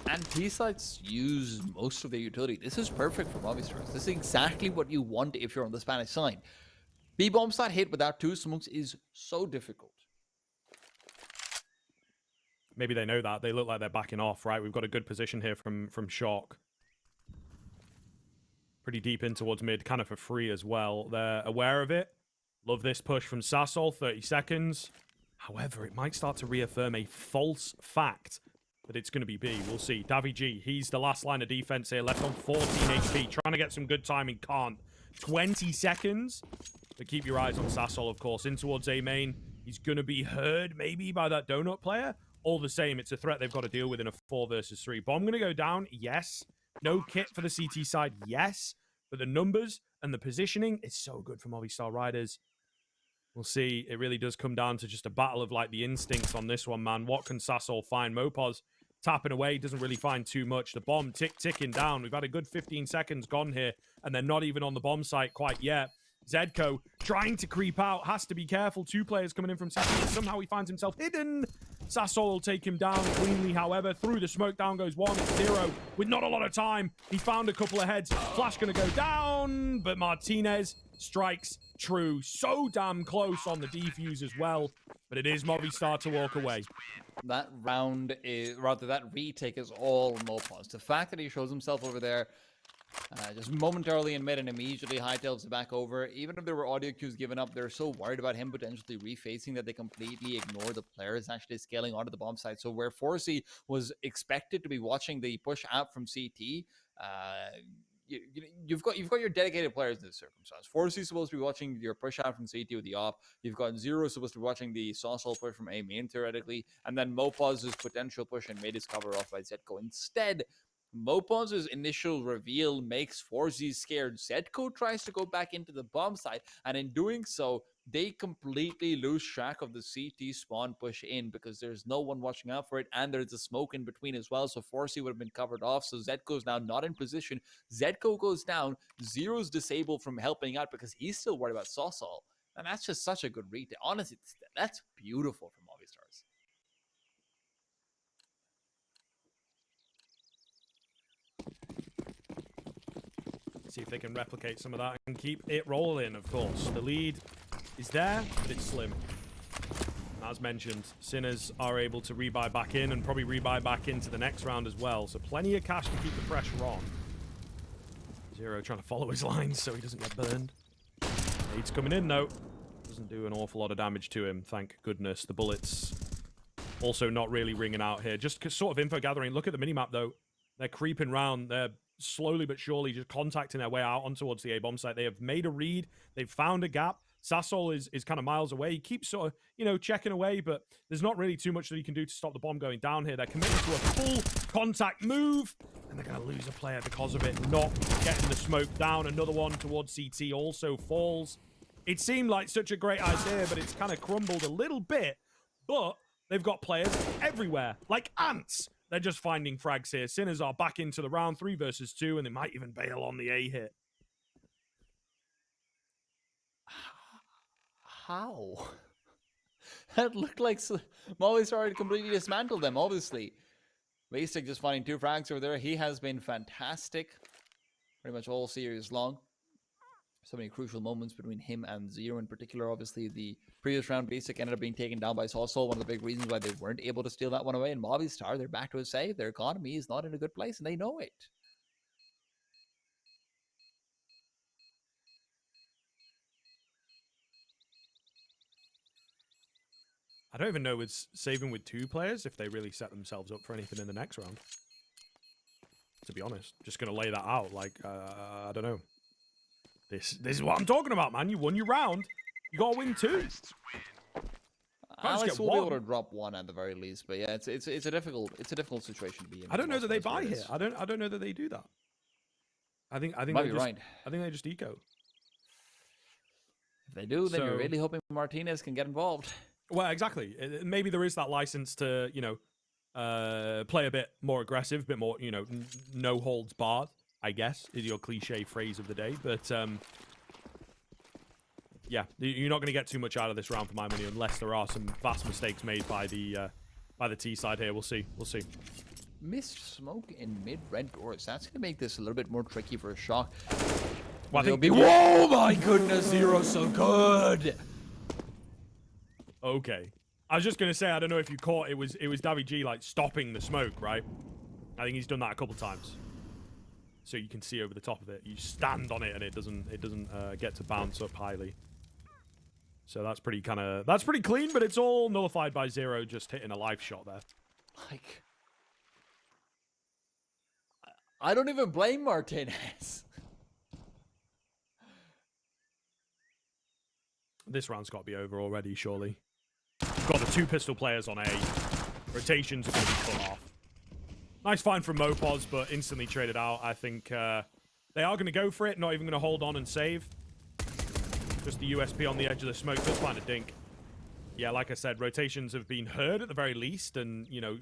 And T-sites use most of their utility. This is perfect for Movistar. This is exactly what you want if you're on the Spanish side. B-bomb side hit without 2 smokes is so difficult. Maybe they know that. They look like they're backing off, right? We've got a good position here from Shock. Pretty deep in towards mid, kind of for free as well. They're aware of it. Love this push from sausoL, 30 seconds. However, it might start to reaffirm a false fact that it's going to be B. We'll see. Davy G, he's the last line of defense here, left on 14 HP. Trying to get some good timing, can't. 20 seconds. But keep your eyes on sausoL, of course. In towards A main. He's going to be heard, maybe, by that donut player. All the same, it's a threat they've got to deal with in a 4 versus 3. Bomb going to go down? Yes. No kit for the CT side? Yes. But the numbers and the positioning is so good for Movistar Riders. We'll see. It really does come down to just a battle of, like, the instincts on this one, man. What can sausoL find? Mopos tapping away, doesn't really find too much. The bomb ticking down. We've had a good 15 seconds gone here, and they're not even on the bomb site quite yet. Zedko trying to creep out, has to be careful. 2 players coming in from CT, and somehow he finds himself hidden. sausoL will take him down cleanly, however. Through the smoke, down goes 1. It's 0 with not a lot of time. He found a couple of heads. Flash going to go down, but Martinez strikes true. So damn close on the defuse as well, but it is Movistar to walk away. That round is, rather that retake is all Mopos. The fact that he shows himself over there just momentarily in mid and immediately hightails it back over. Even if there were audio cues given up, they're so worried about him potentially refacing that they completely ignore the players actually scaling onto the bomb site. So where Forsy was expected to be watching the push out from CT, you've got your dedicated players in this circumstance. ForsyY's supposed to be watching your push out from CT with the op. You've got Zero supposed to be watching the sausoL push from A main theoretically, and then Mopaz's potential push and mid is covered off by Zetko. Instead, Mopaz's initial reveal makes ForsyY scared. Zetko tries to go back into the bomb site, and in doing so, they completely lose track of the CT spawn push in because there's no one watching out for it, and there's a smoke in between as well, so ForsyY would have been covered off, so Zetko's now not in position. Zetko goes down, Zero's disabled from helping out because he's still worried about sausoL, and that's just such a good read. Honestly, that's beautiful from Movistars. See if they can replicate some of that and keep it rolling, of course. The lead is there, but it's slim. As mentioned, Sinners are able to rebuy back in and probably rebuy back into the next round as well. So plenty of cash to keep the pressure on. Zero trying to follow his lines so he doesn't get burned. Nade's coming in, though. Doesn't do an awful lot of damage to him, thank goodness. The bullets also not really ringing out here. Just sort of info gathering. Look at the minimap, though. They're creeping round. They're slowly but surely just contacting their way out on towards the A-bomb site. They have made a read. They've found a gap. sausoL is kind of miles away. He keeps sort of, you know, checking away, but there's not really too much that he can do to stop the bomb going down here. They're committed to a full contact move, and they're going to lose a player because of it. Not getting the smoke down. Another one towards CT also falls. It seemed like such a great idea, but it's kind of crumbled a little bit. But they've got players everywhere, like ants. They're just finding frags here. Sinners are back into the round 3 versus 2, and they might even bail on the A hit. How? That looked like Movistar had completely dismantled them, obviously. Basic just finding 2 frags over there. He has been fantastic pretty much all series long. So many crucial moments between him and Zero in particular. Obviously, the previous round, Basic ended up being taken down by sausoL. One of the big reasons why they weren't able to steal that one away. And Movistar, they're back to a save. Their economy is not in a good place, and they know it. I don't even know with saving with 2 players if they really set themselves up for anything in the next round. To be honest, just going to lay that out. Like, I don't know. This is what I'm talking about, man. You won your round. You got to win 2. Alex will be able to drop 1 at the very least, but yeah, it's a difficult situation to be in. I don't know that they buy here. I don't know that they do that. I think might be right. I think they just eco. If they do, then you're really hoping Martinez can get involved. Well, exactly. Maybe there is that license to, you know, play a bit more aggressive, a bit more, you know, no holds barred, I guess, is your cliche phrase of the day. But, yeah, you're not going to get too much out of this round for my money unless there are some vast mistakes made by the T side here. We'll see. We'll see. Missed smoke in mid-red doors. That's going to make this a little bit more tricky for a Shock. Well, I think whoa, my goodness, Zero's so good. Okay. I was just going to say, I don't know if you caught, it was Davy G, like, stopping the smoke, right? I think he's done that a couple times. So you can see over the top of it. You stand on it, and it doesn't get to bounce up highly. So that's pretty clean, but it's all nullified by Zero just hitting a live shot there. Like, I don't even blame Martinez. This round's got to be over already, surely. You've got the 2 pistol players on A. Rotations are going to be cut off. Nice find from Mopaz, but instantly traded out. I think they are going to go for it, not even going to hold on and save. Just the USP on the edge of the smoke. Does find a dink. Yeah, like I said, rotations have been heard at the very least, and, you know,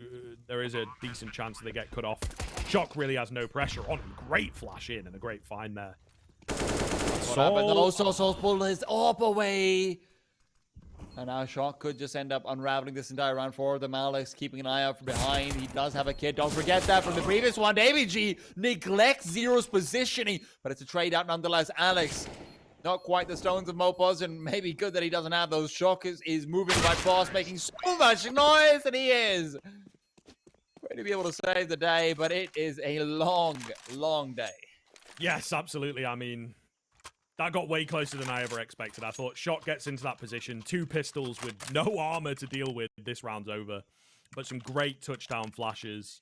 there is a decent chance that they get cut off. Shock really has no pressure on him. Great flash in and a great find there. sausoL pulled his AWP away. And now Shock could just end up unraveling this entire round for them. Alex keeping an eye out from behind. He does have a kid. Don't forget that from the previous one. AVG neglects Zero's positioning, but it's a trade out nonetheless. Alex, not quite the stones of Mopaz, and maybe good that he doesn't have those. Shock is moving by boss, making so much noise, and he is ready to be able to save the day, but it is a long, long day. Yes, absolutely. I mean, that got way closer than I ever expected. I thought Shock gets into that position, 2 pistols with no armor to deal with. This round's over. But some great touchdown flashes.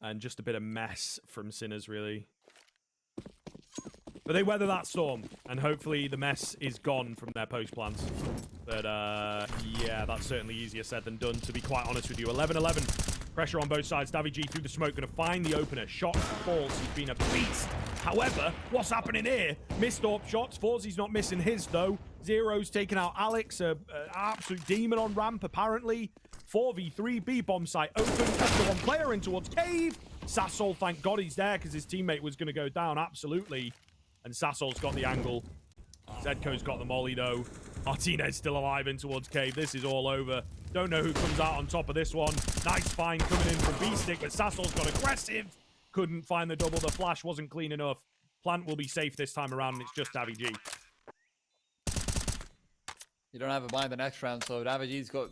And just a bit of mess from Sinners, really. But they weather that storm, and hopefully the mess is gone from their post plans. But, yeah, that's certainly easier said than done, to be quite honest with you. 11-11. Pressure on both sides. Davy through the smoke, going to find the opener. Shot falls. He's been a beast. However, what's happening here? Missed AWP shots. Forsy's not missing his, though. Zero's taking out Alex, an absolute demon on ramp, apparently. 4v3, B-bomb site open. Extra one player in towards Cave. sausoL, thank God he's there, because his teammate was going to go down, absolutely. And sausoL's got the angle. Zedko's got the molly, though. Martinez still alive in towards Cave. This is all over. Don't know who comes out on top of this one. Nice find coming in from B-Stick, but sausoL's got aggressive. Couldn't find the double. The flash wasn't clean enough. Plant will be safe this time around, and it's just Davy G. You don't have a buy in the next round, so Davy G's got...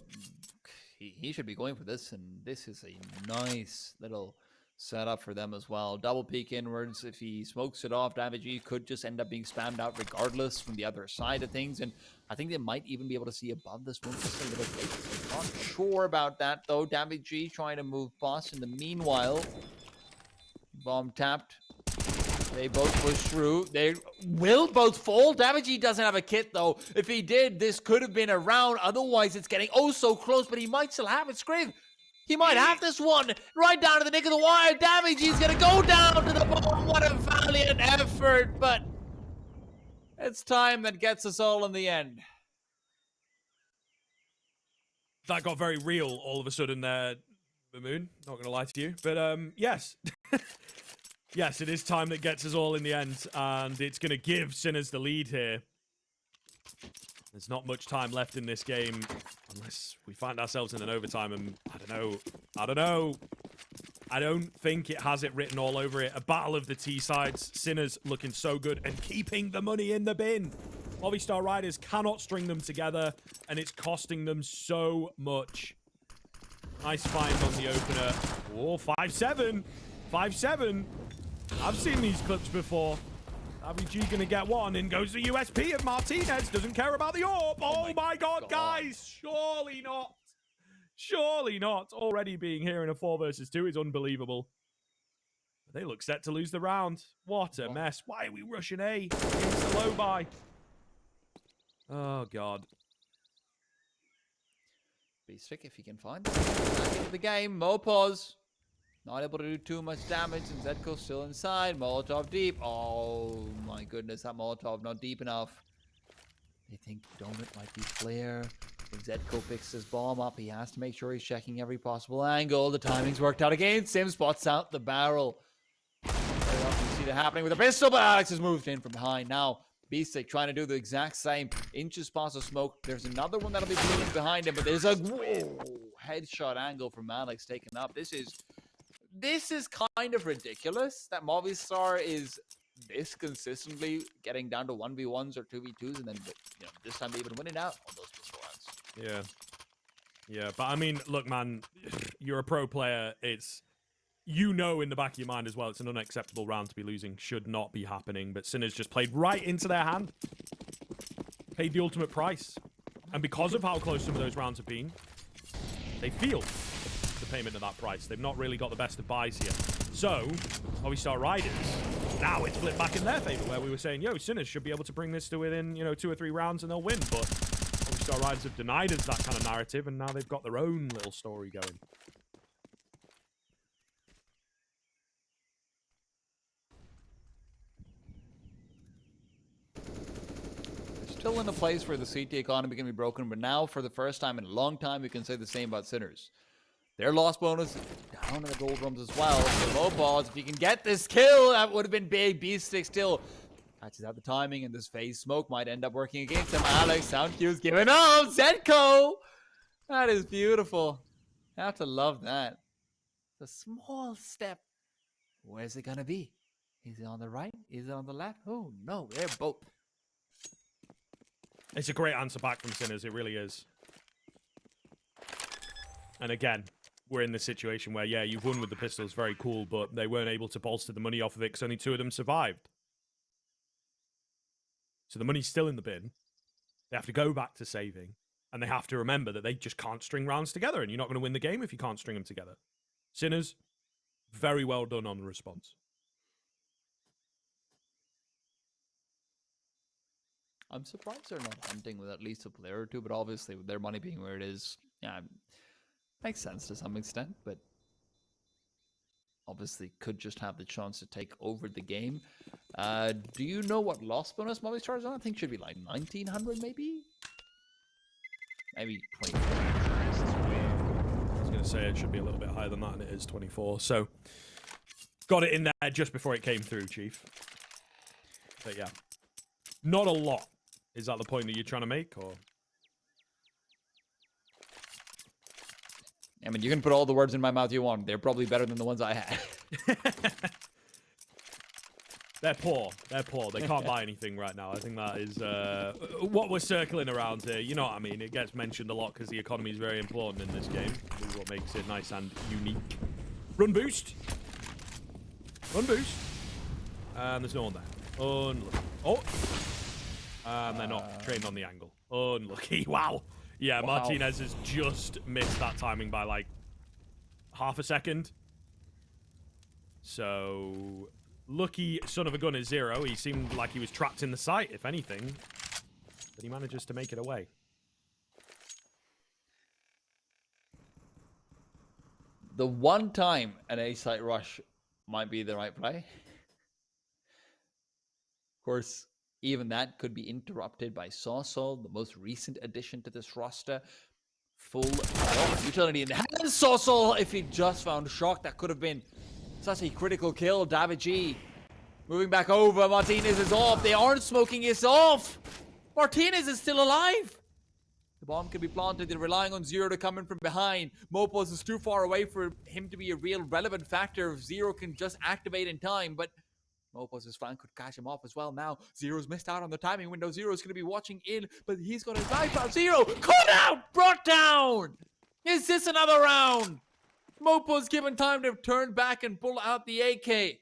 He should be going for this, and this is a nice little setup for them as well. Double peek inwards. If he smokes it off, Davy G could just end up being spammed out regardless from the other side of things, and I think they might even be able to see above this one just a little bit. I'm not sure about that, though. Davy G trying to move past. In the meanwhile, bomb tapped. They both push through. They will both fall. Davy G doesn't have a kit, though. If he did, this could have been a round. Otherwise, it's getting oh so close, but he might still have it. Scriv, he might have this one. Right down to the nick of the wire. Davy G's going to go down to the bottom. What a valiant effort, but it's time that gets us all in the end. That got very real all of a sudden there, Moon. Not going to lie to you. But, yes. Yes, it is time that gets us all in the end, and it's going to give Sinners the lead here. There's not much time left in this game, unless we find ourselves in an overtime, and I don't know. I don't think it has it written all over it. A battle of the T-sides. Sinners looking so good and keeping the money in the bin. Movistar Riders cannot string them together, and it's costing them so much. Nice find on the opener. Oh, 5-7. 5-7. I've seen these clips before. WG gonna get one. In goes the USP of Martinez. Doesn't care about the AWP. Oh my God, guys. Surely not. Surely not. Already being here in a 4 versus 2 is unbelievable. They look set to lose the round. What a mess. Why are we rushing A? It's a low buy. Oh, God. B-Stick, if he can find it. Back into the game. Mopos. Not able to do too much damage, and Zedko's still inside. Molotov deep. Oh my goodness, that Molotov not deep enough. They think Donut might be Flare. When Zedko picks his bomb up, he has to make sure he's checking every possible angle. The timing's worked out against him. Spots out the barrel. Very often you see that happening with a pistol, but Alex has moved in from behind. Now, B-Stick trying to do the exact same. Inches spots of smoke. There's another one that'll be moving behind him, but there's a headshot angle from Alex taken up. This is kind of ridiculous that Movistar is this consistently getting down to 1v1s or 2v2s, and then this time they even win it out on those pistol rounds. Yeah, but I mean, look, man, you're a pro player. It's, in the back of your mind as well, it's an unacceptable round to be losing. Should not be happening, but Sinners just played right into their hand. Paid the ultimate price. And because of how close some of those rounds have been, they feel the payment of that price. They've not really got the best of buys here. So, Movistar Riders, now it's flipped back in their favor, where we were saying, Sinners should be able to bring this to within, 2 or 3 rounds and they'll win. But Movistar Riders have denied us that kind of narrative, and now they've got their own little story going. Still in a place where the CT economy can be broken, but now for the first time in a long time, we can say the same about Sinners. Their loss bonus down in the gold rooms as well. So low balls, if you can get this kill, that would have been big. B-Stick still catches out the timing, and this phase smoke might end up working against him. Alex, sound cues giving up. Zedko! That is beautiful. I have to love that. It's a small step. Where's it gonna be? Is it on the right? Is it on the left? Oh no, they're both. It's a great answer back from Sinners. It really is. And again, we're in this situation where, you've won with the pistols, very cool, but they weren't able to bolster the money off of it because only 2 of them survived. So the money's still in the bin. They have to go back to saving, and they have to remember that they just can't string rounds together, and you're not going to win the game if you can't string them together. Sinners, very well done on the response. I'm surprised they're not hunting with at least a player or two, but obviously with their money being where it is, yeah, makes sense to some extent, but obviously could just have the chance to take over the game. Do you know what loss bonus Movistar is on? I think should be like 1900 maybe? Maybe 24. I was going to say it should be a little bit higher than that, and it is 24. So, got it in there just before it came through, Chief. But yeah, not a lot. Is that the point that you're trying to make, or? I mean, you can put all the words in my mouth you want. They're probably better than the ones I had. They're poor. They're poor. They can't buy anything right now. I think that is what we're circling around here. You know what I mean? It gets mentioned a lot because the economy is very important in this game. This is what makes it nice and unique. Run boost. Run boost. And there's no one there. Unlucky. Oh. And they're not trained on the angle. Unlucky. Wow. Yeah, Wow. Martinez has just missed that timing by like half a second. So, lucky son of a gun is Zero. He seemed like he was trapped in the site, if anything. But he manages to make it away. The one time an A-site rush might be the right play. Of course, even that could be interrupted by sausoL, the most recent addition to this roster. Full utility in the hands. sausoL, if he just found Shock, that could have been such a critical kill. David G moving back over. Martinez is off. They aren't smoking. It's off. Martinez is still alive. The bomb could be planted. They're relying on Zero to come in from behind. Mopos is too far away for him to be a real relevant factor. If Zero can just activate in time, but Mopos' flank could catch him off as well. Now, Zero's missed out on the timing window. Zero's going to be watching in, but he's going to dive out. Zero, caught out, brought down. Is this another round? Mopos given time to turn back and pull out the AK.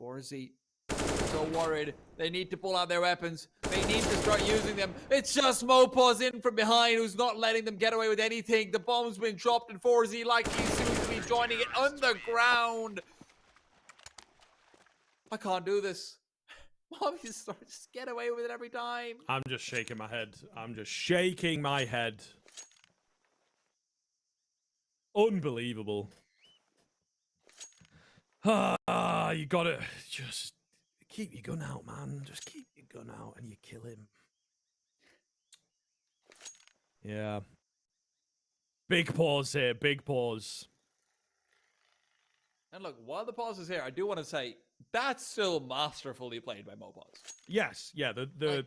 ForsyY, so worried. They need to pull out their weapons. They need to start using them. It's just Mopos in from behind who's not letting them get away with anything. The bomb's been dropped and ForsyY like he's soon to be joining it on the ground. I can't do this. Movistar just get away with it every time. I'm just shaking my head. I'm just shaking my head. Unbelievable. You gotta just keep your gun out, man. Just keep your gun out and you kill him. Yeah. Big pause here. Big pause. And look, while the pause is here, I do want to say that's still masterfully played by Mopos. Yes, yeah. The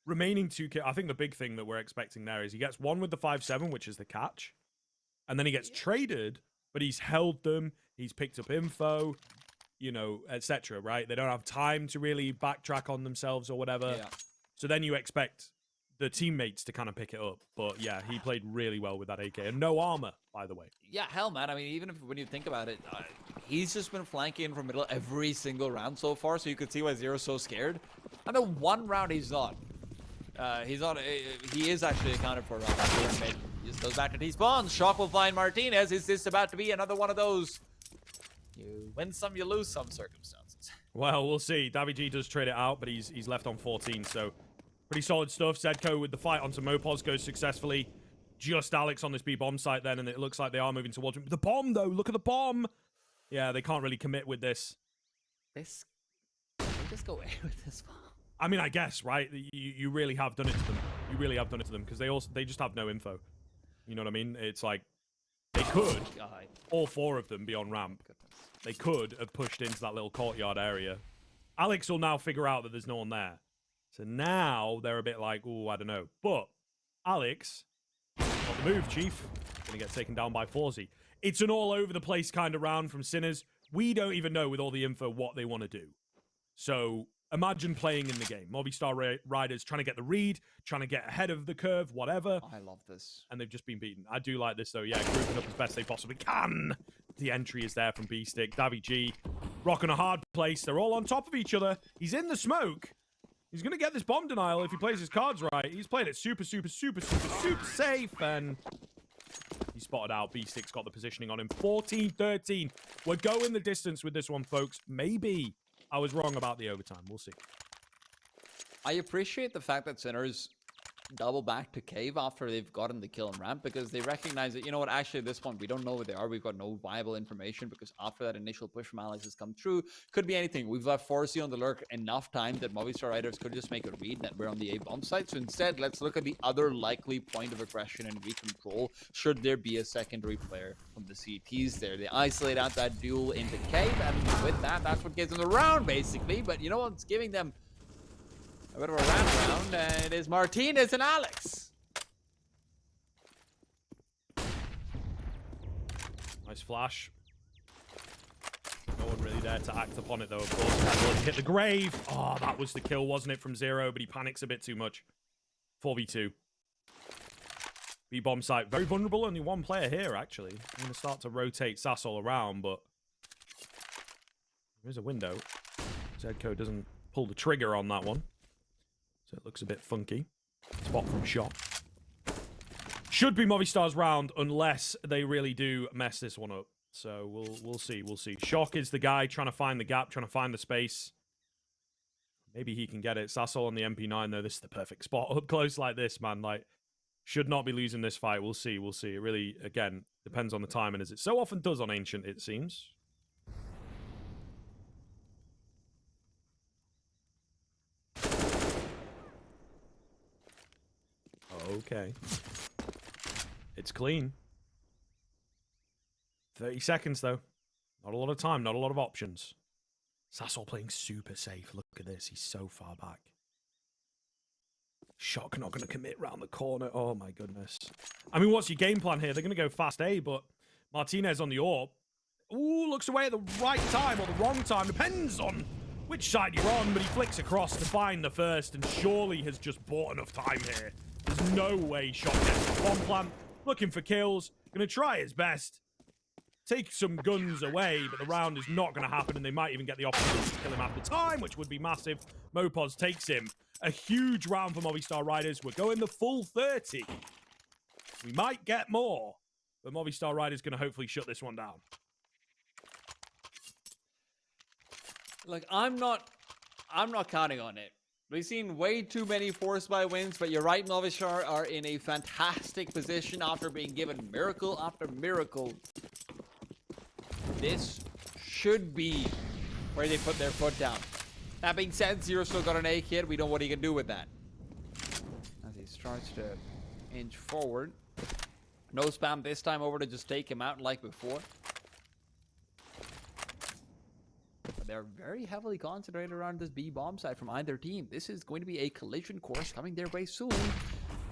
remaining two kills, I think the big thing that we're expecting there is he gets one with the 5-7, which is the catch. And then he gets traded, but he's held them. He's picked up info, you know, etc. Right? They don't have time to really backtrack on themselves or whatever. Yeah. So then you expect the teammates to kind of pick it up. But yeah, he played really well with that AK. And no armor, by the way. Yeah, hell, man. I mean, even if when you think about it, he's just been flanking from middle every single round so far, so you could see why Zero's so scared. I know one round he's not. He is actually accounted for around that mid. He just goes back to T-spawns. Shock will find Martinez. Is this about to be another one of those? You win some, you lose some circumstances. Well, we'll see. Davi G does trade it out, but he's left on 14, so pretty solid stuff. Zedko with the fight onto Mopos goes successfully. Just Alex on this B-bomb site then, and it looks like they are moving towards him. The bomb, though. Look at the bomb. Yeah, they can't really commit with this. They just go away with this bomb. I mean, I guess, right? You really have done it to them. You really have done it to them, because they just have no info. You know what I mean? It's like, they could, all four of them, be on ramp. They could have pushed into that little courtyard area. Alex will now figure out that there's no one there. So now they're a bit like, oh, I don't know. But Alex, not the move, Chief. Gonna get taken down by ForsyY. It's an all over the place kind of round from Sinners. We don't even know with all the info what they want to do. So imagine playing in the game. Movistar Riders trying to get the read, trying to get ahead of the curve, whatever. I love this. And they've just been beaten. I do like this, though. Yeah, grouping up as best they possibly can. The entry is there from B-Stick. Davi G rocking a hard place. They're all on top of each other. He's in the smoke. He's going to get this bomb denial if he plays his cards right. He's played it super safe, and he's spotted out. Beastick's got the positioning on him. 14-13. We're going the distance with this one, folks. Maybe I was wrong about the overtime. We'll see. I appreciate the fact that Sinners double back to Cave after they've gotten the kill on ramp, because they recognize that, you know what, actually at this point we don't know where they are. We've got no viable information, because after that initial push from Alex has come through, could be anything. We've left Forsy on the lurk enough time that Movistar Riders could just make a read that we're on the A bomb site. So instead, let's look at the other likely point of aggression and recontrol should there be a secondary player from the CTs there. They isolate out that duel into Cave, and with that, that's what gives them the round basically. But you know what's giving them a bit of a round, it is Martinez and Alex. Nice flash. No one really there to act upon it, though, of course. That will hit the grave. Oh, that was the kill, wasn't it, from Zero? But he panics a bit too much. 4v2. B-bomb site. Very vulnerable. Only one player here, actually. I'm going to start to rotate sausoL around, but there's a window. Zedco doesn't pull the trigger on that one. So it looks a bit funky. Spot from Shock. Should be Movistar's round unless they really do mess this one up. So we'll see. We'll see. Shock is the guy trying to find the gap, trying to find the space. Maybe he can get it. sausoL on the MP9, though. This is the perfect spot. Up close like this, man. Like, should not be losing this fight. We'll see. We'll see. It really, again, depends on the timing, as it so often does on Ancient, it seems. Okay. It's clean. 30 seconds, though. Not a lot of time, not a lot of options. sausoL playing super safe. Look at this. He's so far back. Shock not going to commit round the corner. Oh, my goodness. I mean, what's your game plan here? They're going to go fast A, but Martinez on the AWP. Ooh, looks away at the right time or the wrong time. Depends on which side you're on, but he flicks across to find the first and surely has just bought enough time here. There's no way Shock gets the bomb plant. Looking for kills. Going to try his best. Take some guns away, but the round is not going to happen, and they might even get the opportunity to kill him after time, which would be massive. Mopos takes him. A huge round for Movistar Riders. We're going the full 30. We might get more, but Movistar Riders going to hopefully shut this one down. Look, I'm not counting on it. We've seen way too many force-by wins, but you're right, Movistar are in a fantastic position after being given miracle after miracle. This should be where they put their foot down. That being said, Zero still got an A kit. We know what he can do with that. As he starts to inch forward. No spam this time over to just take him out like before. They're very heavily concentrated around this B bomb site from either team. This is going to be a collision course coming their way soon.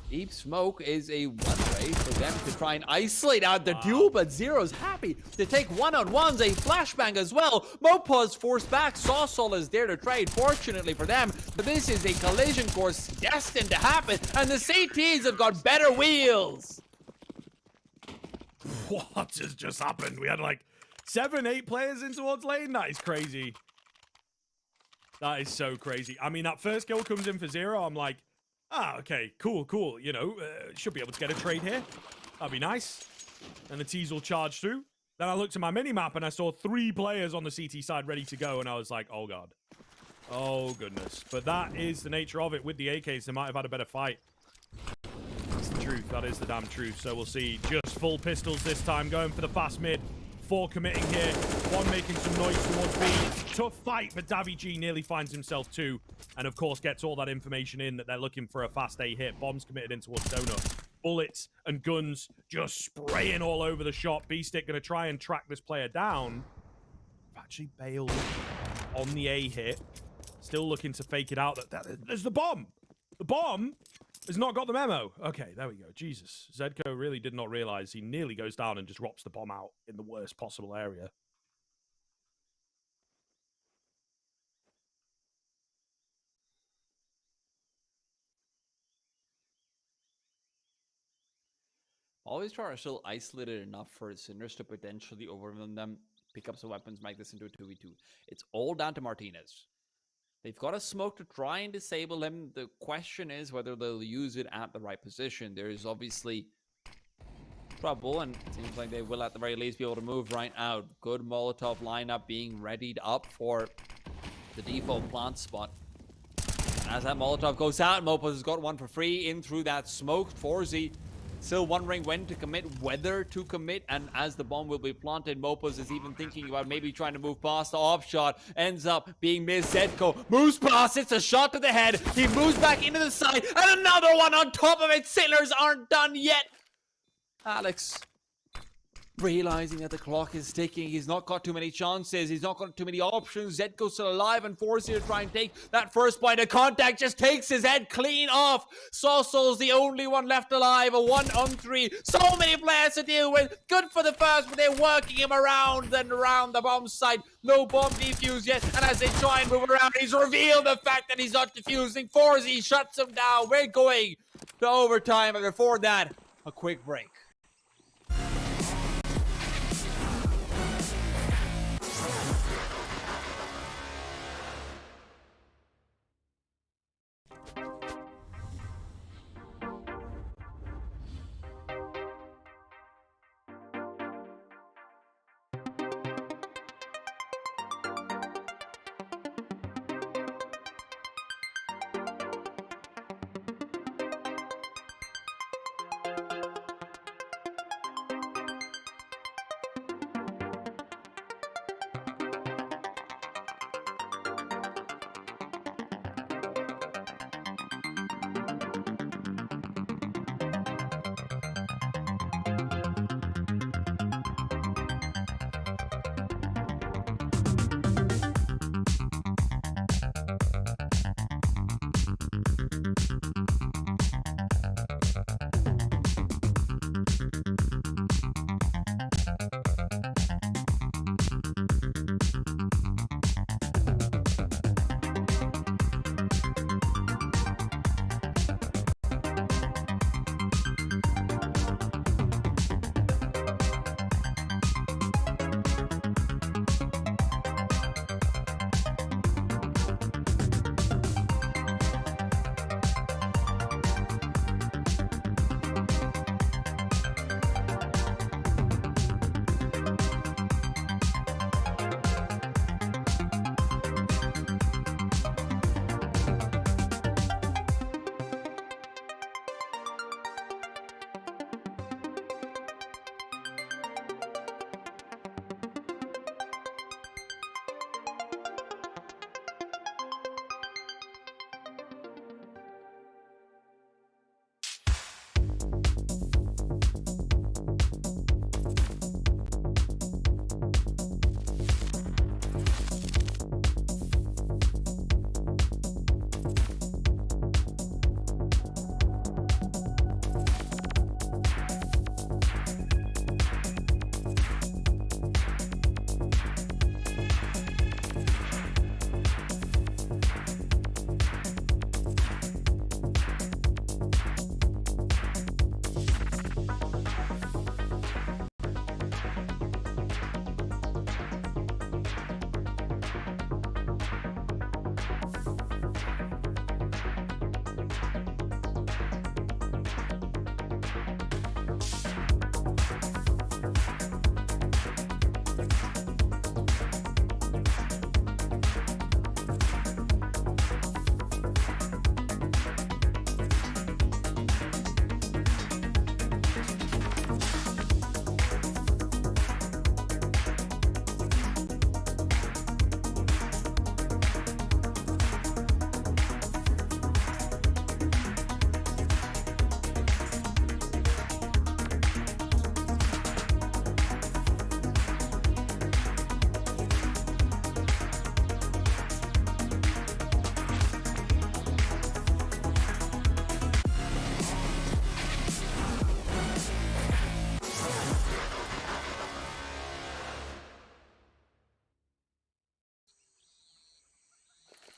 Deep smoke is a one-way for them to try and isolate out the duel, but Zero's happy to take one-on-ones, a flashbang as well. Mopos forced back. sausoL is there to trade, fortunately for them. But this is a collision course destined to happen, and the CTs have got better wheels. What has just happened? We had like 7, 8 players in towards lane? That is crazy. That is so crazy. I mean, that first kill comes in for Zero. I'm like, okay, cool. You know, should be able to get a trade here. That'd be nice. And the T's will charge through. Then I looked at my mini-map and I saw 3 players on the CT side ready to go. And I was like, oh, God. Oh, goodness. But that is the nature of it. With the AKs, they might have had a better fight. That's the truth. That is the damn truth. So we'll see. Just full pistols this time. Going for the fast mid. 4 committing here. 1 making some noise towards B. Tough fight, but Davy G nearly finds himself 2. And of course gets all that information in that they're looking for a fast A hit. Bombs committed in towards Donut. Bullets and guns just spraying all over the shop. B-Stick going to try and track this player down. Actually bailed on the A hit. Still looking to fake it out. There's the bomb. The bomb has not got the memo. Okay, there we go. Jesus. Zedco really did not realize he nearly goes down and just drops the bomb out in the worst possible area. Movistar are still isolated enough for Sinners to potentially overwhelm them, pick up some weapons, make this into a 2v2. It's all down to Martinez. They've got a smoke to try and disable him. The question is whether they'll use it at the right position. There is obviously trouble, and it seems like they will at the very least be able to move right out. Good Molotov lineup being readied up for the default plant spot. As that Molotov goes out, Mopos has got one for free in through that smoke. SINNERSforsyy still wondering when to commit, whether to commit, and as the bomb will be planted, Mopos is even thinking about maybe trying to move past the off shot. Ends up being missed. Zedko moves past, it's a shot to the head. He moves back into the side, and another one on top of it. Sinners aren't done yet. Alex, realizing that the clock is ticking, he's not got too many chances, he's not got too many options. Zedko's still alive, and SINNERSforsyy to try and take that first point of contact, just takes his head clean off. sausoL's the only one left alive, a 1-on-3. So many players to deal with. Good for the first, but they're working him around and around the bomb site. No bomb defused yet, and as they try and move around, he's revealed the fact that he's not defusing. SINNERSforsyy shuts him down. We're going to overtime, and before that, a quick break.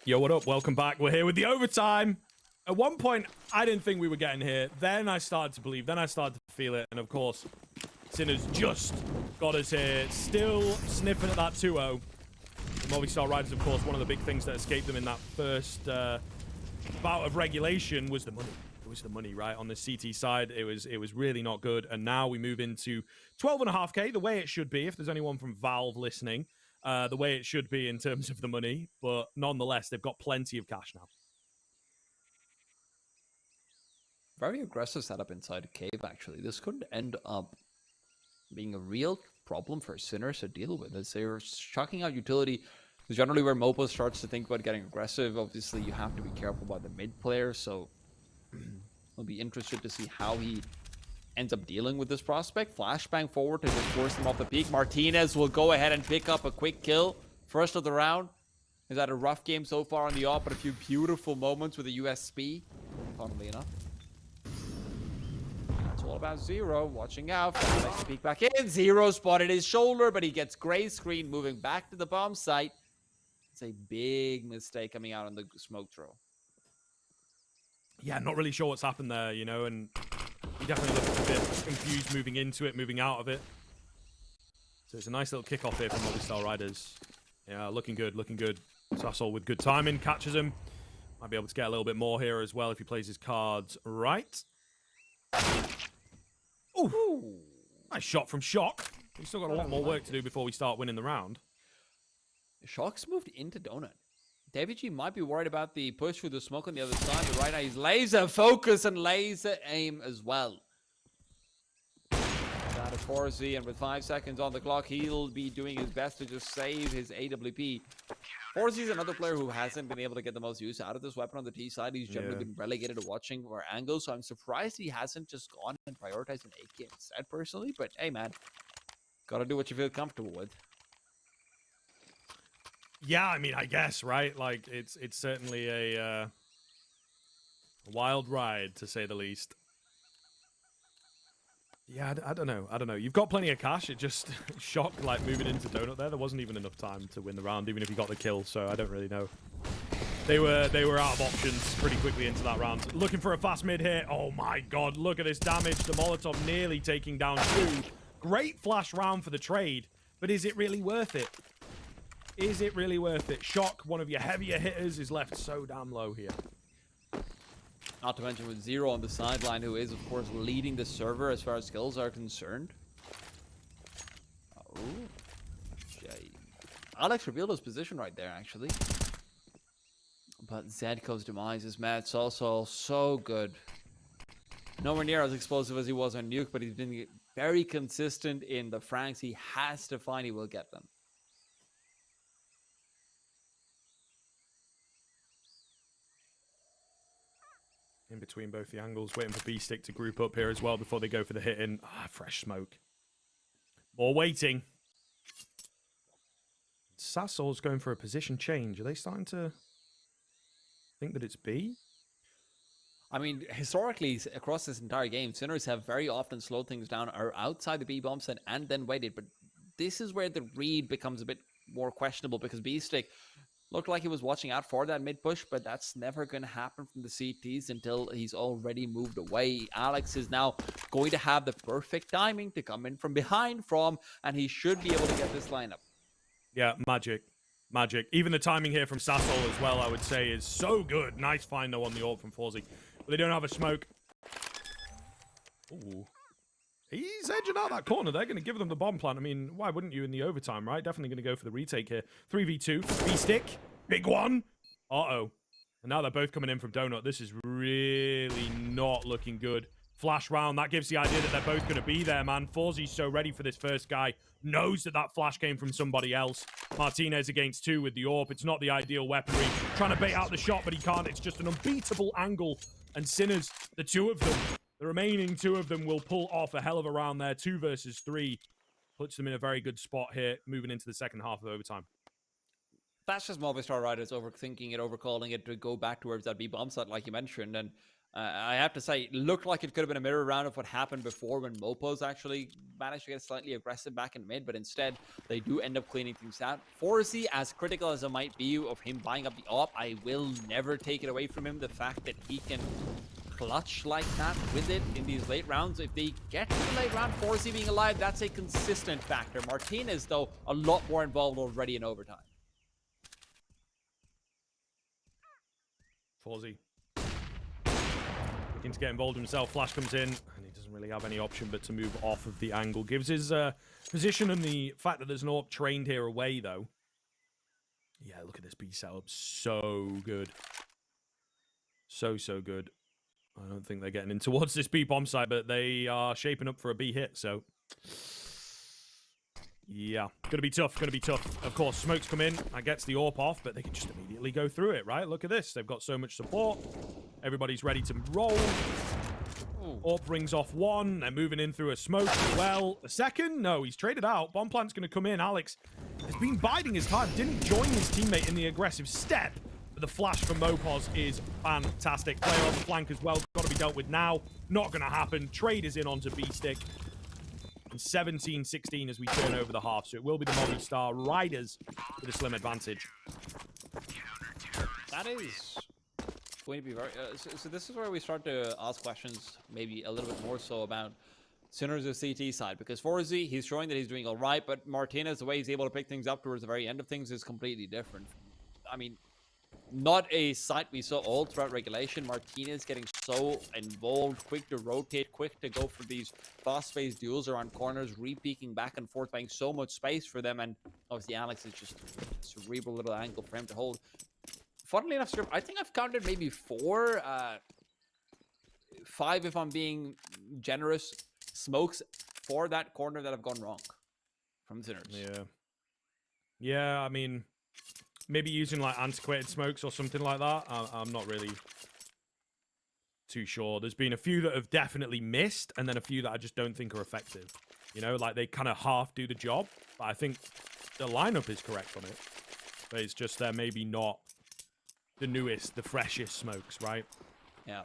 Yo, what up? Welcome back. We're here with the overtime. At one point, I didn't think we were getting here. Then I started to believe. Then I started to feel it. And of course, Sinners just got us here. Still sniffing at that 2-0. The Movistar Riders, of course, one of the big things that escaped them in that first bout of regulation was the money. it was the money, right? On the CT side, it was really not good. And now we move into 12.5K, the way it should be. If there's anyone from Valve listening, the way it should be in terms of the money. But nonetheless, they've got plenty of cash now. Very aggressive setup inside Cave, actually. This could end up being a real problem for Sinners to deal with, as they're chucking out utility. Is generally where Mopo starts to think about getting aggressive. Obviously, you have to be careful about the mid player, so I'll be interested to see how he ends up dealing with this prospect. Flashbang forward to just force him off the peak. Martinez will go ahead and pick up a quick kill. First of the round. He's had a rough game so far on the op, but a few beautiful moments with a USP, funnily enough. It's all about Zero. Watching out. Makes the peek back in. Zero spotted his shoulder, but he gets gray screen moving back to the bomb site. It's a big mistake coming out on the smoke throw. Yeah, not really sure what's happened there, you know, and he definitely looks a bit confused moving into it, moving out of it. So it's a nice little kickoff here from Movistar Riders. Yeah, looking good, looking good. sausoL with good timing, catches him. Might be able to get a little bit more here as well if he plays his cards right. Ooh, nice shot from Shock. We've still got a lot more work to do before we start winning the round. Shock's moved into Donut. David G might be worried about the push through the smoke on the other side, but right now he's laser focus and laser aim as well. Out of SINNERSforsyy, and with 5 seconds on the clock, he'll be doing his best to just save his AWP. SINNERSforsyy is another player who hasn't been able to get the most use out of this weapon on the T side. He's generally been relegated to watching for angles, so I'm surprised he hasn't just gone and prioritized an AK instead, personally. But hey, man, gotta do what you feel comfortable with. Yeah, I mean, I guess, right? Like, it's certainly a wild ride, to say the least. Yeah, I don't know. I don't know. You've got plenty of cash. It just shocked, like, moving into Donut there. There wasn't even enough time to win the round, even if you got the kill, so I don't really know. They were out of options pretty quickly into that round. Looking for a fast mid here. Oh, my God. Look at this damage. The Molotov nearly taking down 2. Great flash round for the trade, but is it really worth it? Is it really worth it? Shock, one of your heavier hitters, is left so damn low here. Not to mention with Zero on the sideline, who is, of course, leading the server as far as skills are concerned. Oh, Jay. Alex revealed his position right there, actually. But Zedko's demise is mad. sausoL, so good. Nowhere near as explosive as he was on Nuke, but he's been very consistent in the franks he has to find. He will get them. In between both the angles, waiting for B-Stick to group up here as well before they go for the hit in. Ah, fresh smoke. More waiting. sausoL's going for a position change. Are they starting to think that it's B? I mean, historically, across this entire game, Sinners have very often slowed things down, are outside the B bomb set and then waited. But this is where the read becomes a bit more questionable, because B-Stick looked like he was watching out for that mid push, but that's never going to happen from the CTs until he's already moved away. Alex is now going to have the perfect timing to come in from behind and he should be able to get this lineup. Yeah, magic. Magic. Even the timing here from sausoL as well, I would say, is so good. Nice find, though, on the ult from SINNERSforsyy. But they don't have a smoke. Ooh. He's edging out that corner. They're going to give them the bomb plant. I mean, why wouldn't you in the overtime, right? Definitely going to go for the retake here. 3v2. B-Stick. Big one. Uh-oh. And now they're both coming in from Donut. This is really not looking good. Flash round. That gives the idea that they're both going to be there, man. SINNERSforsy's so ready for this first guy. Knows that that flash came from somebody else. Martinez against 2 with the AWP. It's not the ideal weaponry. Trying to bait out the shot, but he can't. It's just an unbeatable angle. And Sinners, the 2 of them, the remaining 2 of them will pull off a hell of a round there. 2 versus 3. Puts them in a very good spot here, moving into the second half of overtime. That's just Movistar Riders overthinking it, overcalling it to go back towards that B bomb site, like you mentioned. And I have to say, it looked like it could have been a mirror round of what happened before when Mopos actually managed to get slightly aggressive back in mid, but instead they do end up cleaning things out. SINNERSforsyy, as critical as it might be of him buying up the AWP, I will never take it away from him. The fact that he can clutch like that with it in these late rounds. If they get to the late round, SINNERSforsyy being alive, that's a consistent factor. Martinez, though, a lot more involved already in overtime. SINNERSforsyy. looking to get involved himself. Flash comes in, and he doesn't really have any option but to move off of the angle. Gives his position and the fact that there's an AWP trained here away, though. Yeah, look at this B setup. So good. So good. I don't think they're getting in towards this B bomb site, but they are shaping up for a B hit, so... Yeah, gonna be tough, gonna be tough. Of course, smokes come in, that gets the AWP off, but they can just immediately go through it, right? Look at this, they've got so much support. Everybody's ready to roll. AWP rings off one, they're moving in through a smoke as well. A second? No, he's traded out. Bomb plant's gonna come in. Alex has been biding his time, didn't join his teammate in the aggressive step. But the flash from Mopos is fantastic. Player on the flank as well, gotta be dealt with now. Not gonna happen. Trade is in onto B-Stick. 17-16 as we turn over the half, so it will be the Movistar Riders with a slim advantage. That is going to be very... so this is where we start to ask questions, maybe a little bit more so about Sinner's CT side, because SINNERSforsyy, he's showing that he's doing all right, but Martinez, the way he's able to pick things up towards the very end of things is completely different. I mean, not a sight we saw all throughout regulation. Martinez getting so involved, quick to rotate, quick to go for these fast-paced duels around corners, re-peeking back and forth, buying so much space for them, and obviously Alex is just a cerebral little angle for him to hold. Funnily enough, I think I've counted maybe 4, 5 if I'm being generous, smokes for that corner that have gone wrong from Sinners. Yeah. Yeah, I mean... Maybe using like antiquated smokes or something like that. I'm not really too sure. There's been a few that have definitely missed, and then a few that I just don't think are effective. You know, like they kind of half do the job. But I think the lineup is correct on it. But it's just they're maybe not the newest, the freshest smokes, right? Yeah.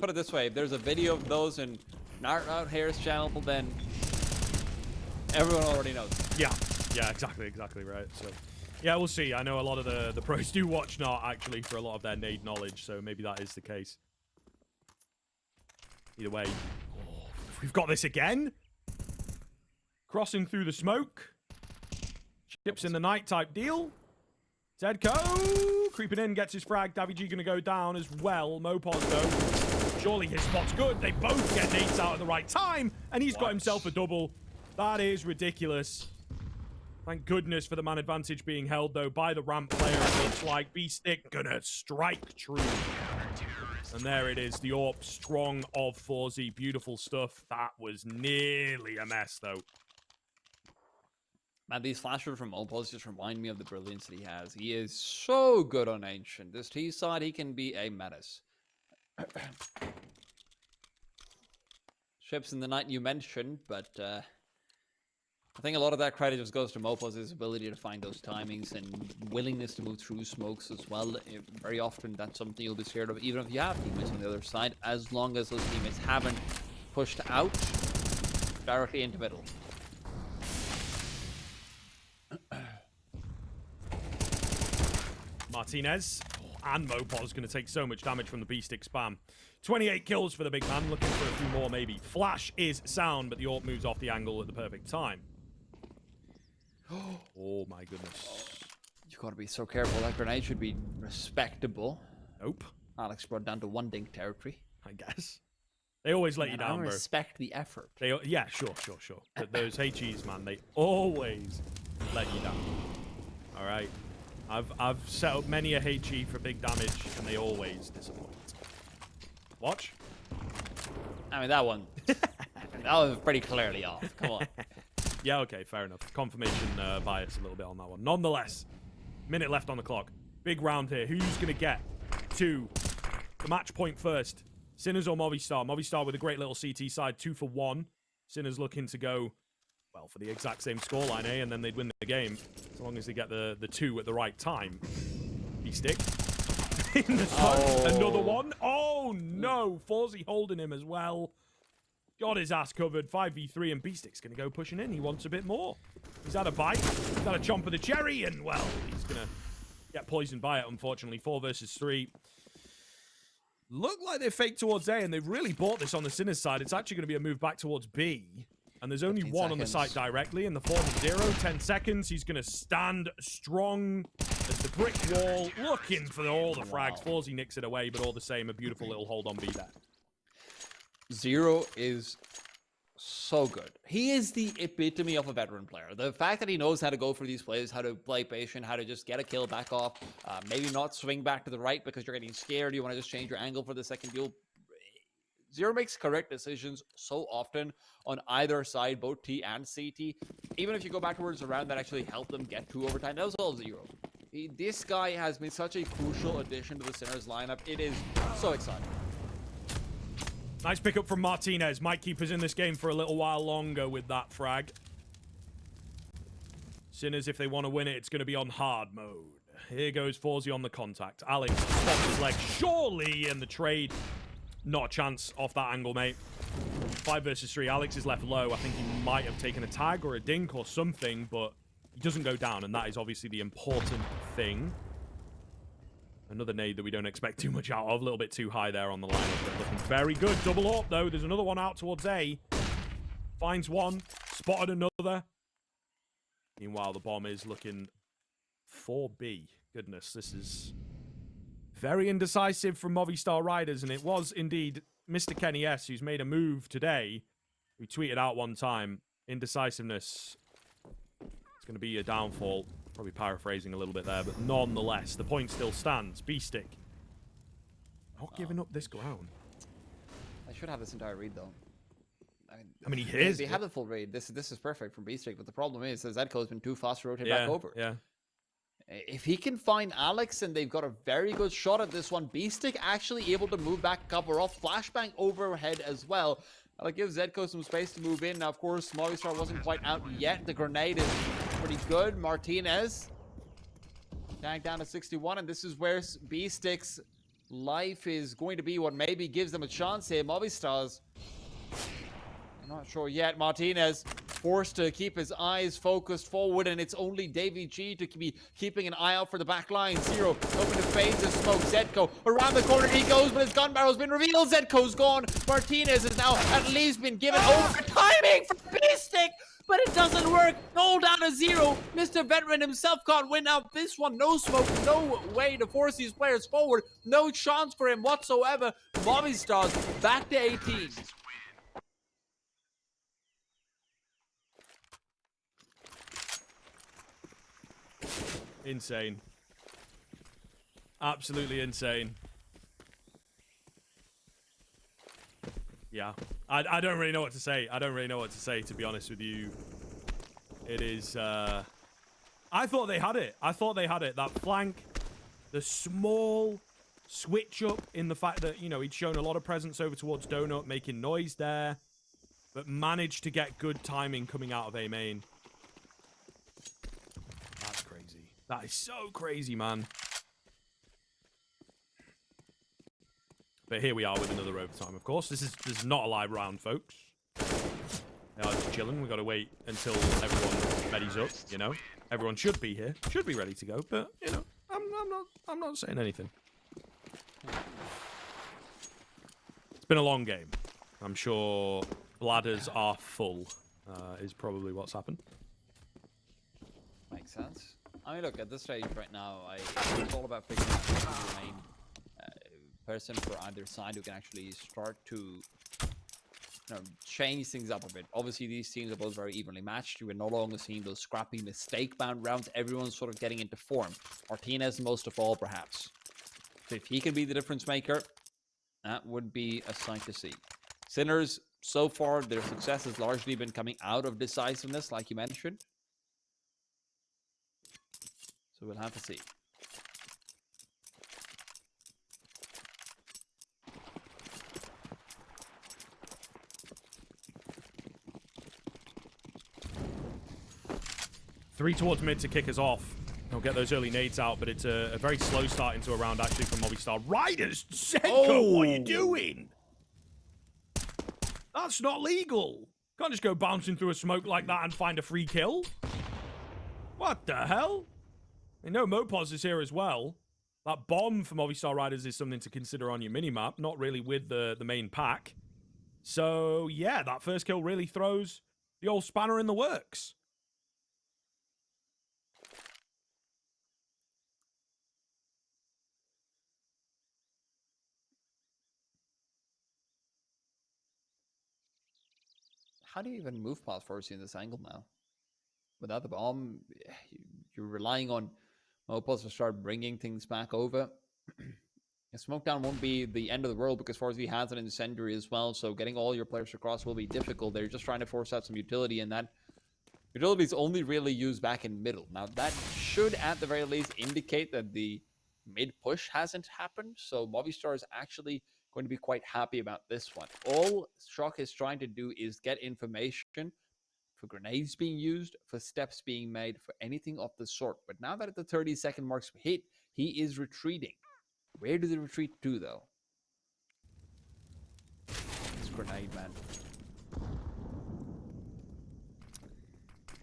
Put it this way, if there's a video of those in Nart Out Hair's channel, then everyone already knows. Yeah. Yeah, exactly right. So, yeah, we'll see. I know a lot of the pros do watch Nart, actually, for a lot of their nade knowledge, so maybe that is the case. Either way, we've got this again. Crossing through the smoke. Ships in the night type deal. Zedko creeping in, gets his frag. Davy G gonna go down as well. Mopos, though. Surely his spot's good. They both get nades out at the right time, and he's got himself a double. That is ridiculous. Thank goodness for the man advantage being held, though, by the ramp player. It looks like B-Stick gonna strike true. And there it is, the AWP strong of SINNERSforsyy. Beautiful stuff. That was nearly a mess, though. Man, these flashes from Opals just remind me of the brilliance that he has. He is so good on Ancient. This T side, he can be a menace. Ships in the night you mentioned, but... I think a lot of that credit just goes to Mopos' ability to find those timings and willingness to move through smokes as well. Very often that's something you'll be scared of, even if you have teammates on the other side, as long as those teammates haven't pushed out directly into middle. Martinez and Mopos going to take so much damage from the B-Stick spam. 28 kills for the big man, looking for a few more maybe. Flash is sound, but the AWP moves off the angle at the perfect time. Oh my goodness. You gotta be so careful. That grenade should be respectable. Nope. Alex brought down to 1 dink territory. I guess. They always let you down, I bro. respect the effort. Yeah, sure. But those HEs, man, they always let you down. All right. I've set up many a HE for big damage, and they always disappoint. Watch. I mean, that one. That was pretty clearly off. Come on. Yeah, okay, fair enough. Confirmation bias a little bit on that one. Nonetheless, minute left on the clock. Big round here. Who's going to get to the match point first? Sinners or Movistar? Movistar with a great little CT side, 2 for 1. Sinners looking to go, well, for the exact same scoreline, eh? And then they'd win the game, as long as they get the 2 at the right time. B-Stick. In the smoke. Oh. Another one. Oh, no. SINNERSforsyy holding him as well. Got his ass covered. 5v3, and B-Stick's going to go pushing in. He wants a bit more. He's had a bite. He's had a chomp of the cherry, and, well, he's going to get poisoned by it, unfortunately. 4 versus 3. Look like they're fake towards A, and they've really bought this on the Sinners side. It's actually going to be a move back towards B. And there's only one on the site directly in the form of 0. 10 seconds. He's going to stand strong. As the brick wall looking for all the frags. Forsy nicks it away, but all the same, a beautiful little hold on B there. Zero is so good. He is the epitome of a veteran player. The fact that he knows how to go for these plays, how to play patient, how to just get a kill, back off, maybe not swing back to the right because you're getting scared. You want to just change your angle for the second duel. Zero makes correct decisions so often on either side, both T and CT. Even if you go backwards around, that actually helped them get to overtime. That was all Zero. This guy has been such a crucial addition to the Sinners lineup. It is so exciting. Nice pickup from Martinez. Might keep us in this game for a little while longer with that frag. Sinners, if they want to win it, it's going to be on hard mode. Here goes Forsy on the contact. Alex spots his leg. Surely in the trade. Not a chance off that angle, mate. 5 versus 3. Alex is left low. I think he might have taken a tag or a dink or something, but he doesn't go down, and that is obviously the important thing. Another nade that we don't expect too much out of. A little bit too high there on the lineup. But looking very good. Double up, though. There's another one out towards A. Finds one. Spotted another. Meanwhile, the bomb is looking for B. Goodness, this is very indecisive from Movistar Riders. And it was indeed Mr. Kenny S. who's made a move today. We tweeted out one time. Indecisiveness. It's going to be a downfall. Probably paraphrasing a little bit there, but nonetheless, the point still stands. B-Stick. Not giving up this ground. I should have this entire read, though. I mean, he is. They have the full read. This is perfect from B-Stick, but the problem is that Zedko has been too fast to rotate back over. Yeah. If he can find Alex and they've got a very good shot at this one, B-Stick actually able to move back, cover off, flashbang overhead as well. That'll give Zedko some space to move in. Now, of course, Movistar wasn't quite out yet. The grenade is pretty good. Martinez tagged down to 61, and this is where B-Stick's life is going to be what maybe gives them a chance here. Movistar's, I'm not sure yet. Martinez forced to keep his eyes focused forward, and it's only Davy G to be keeping an eye out for the back line. Zero open to fade to smoke. Zedko around the corner he goes, but his gun barrel's been revealed. Zedko's gone. Martinez has now at least been given over timing for B-Stick, but it doesn't work. All down to 0. Mr. Veteran himself can't win out this one. No smoke, no way to force these players forward. No chance for him whatsoever. Movistar's back to 18. Insane. Absolutely insane. Yeah. I don't really know what to say. I don't really know what to say, to be honest with you. It is, I thought they had it. I thought they had it. That flank, the small switch up in the fact that, you know, he'd shown a lot of presence over towards Donut, making noise there, but managed to get good timing coming out of A main. That's crazy. That is so crazy, man. But here we are with another overtime, of course. This is not a live round, folks. They are just chilling. We've got to wait until everyone readies up, you know. Everyone should be here. Should be ready to go, but, you know, I'm not saying anything. It's been a long game. I'm sure bladders are full, is probably what's happened. Makes sense. I mean, look, at this stage right now, it's all about figuring out who's the main person for either side who can actually start to, you know, change things up a bit. Obviously, these teams are both very evenly matched. We're no longer seeing those scrappy, mistake-bound rounds. Everyone's sort of getting into form. Martinez, most of all, perhaps. So if he can be the difference maker, that would be a sight to see. Sinners, so far, their success has largely been coming out of decisiveness, like you mentioned. So we'll have to see. Three towards mid to kick us off. They'll get those early nades out, but it's a very slow start into a round, actually, from Movistar. Riders! Zedko, what are you doing? That's not legal. Can't just go bouncing through a smoke like that and find a free kill. What the hell? I know Mopos is here as well. That bomb for Movistar Riders is something to consider on your minimap, not really with the main pack. So, yeah, that first kill really throws the old spanner in the works. how do you even move past Forsy in this angle now? Without the bomb, you're relying on Mopos to start bringing things back over. Smoke down won't be the end of the world because Forsy has an incendiary as well, so getting all your players across will be difficult. They're just trying to force out some utility, and that utility is only really used back in middle. Now, that should, at the very least, indicate that the mid-push hasn't happened, so Movistar is actually going to be quite happy about this one. All Shock is trying to do is get information for grenades being used, for steps being made, for anything of the sort. But now that the 30-second mark's hit, he is retreating. Where do they retreat to, though? It's grenade, man.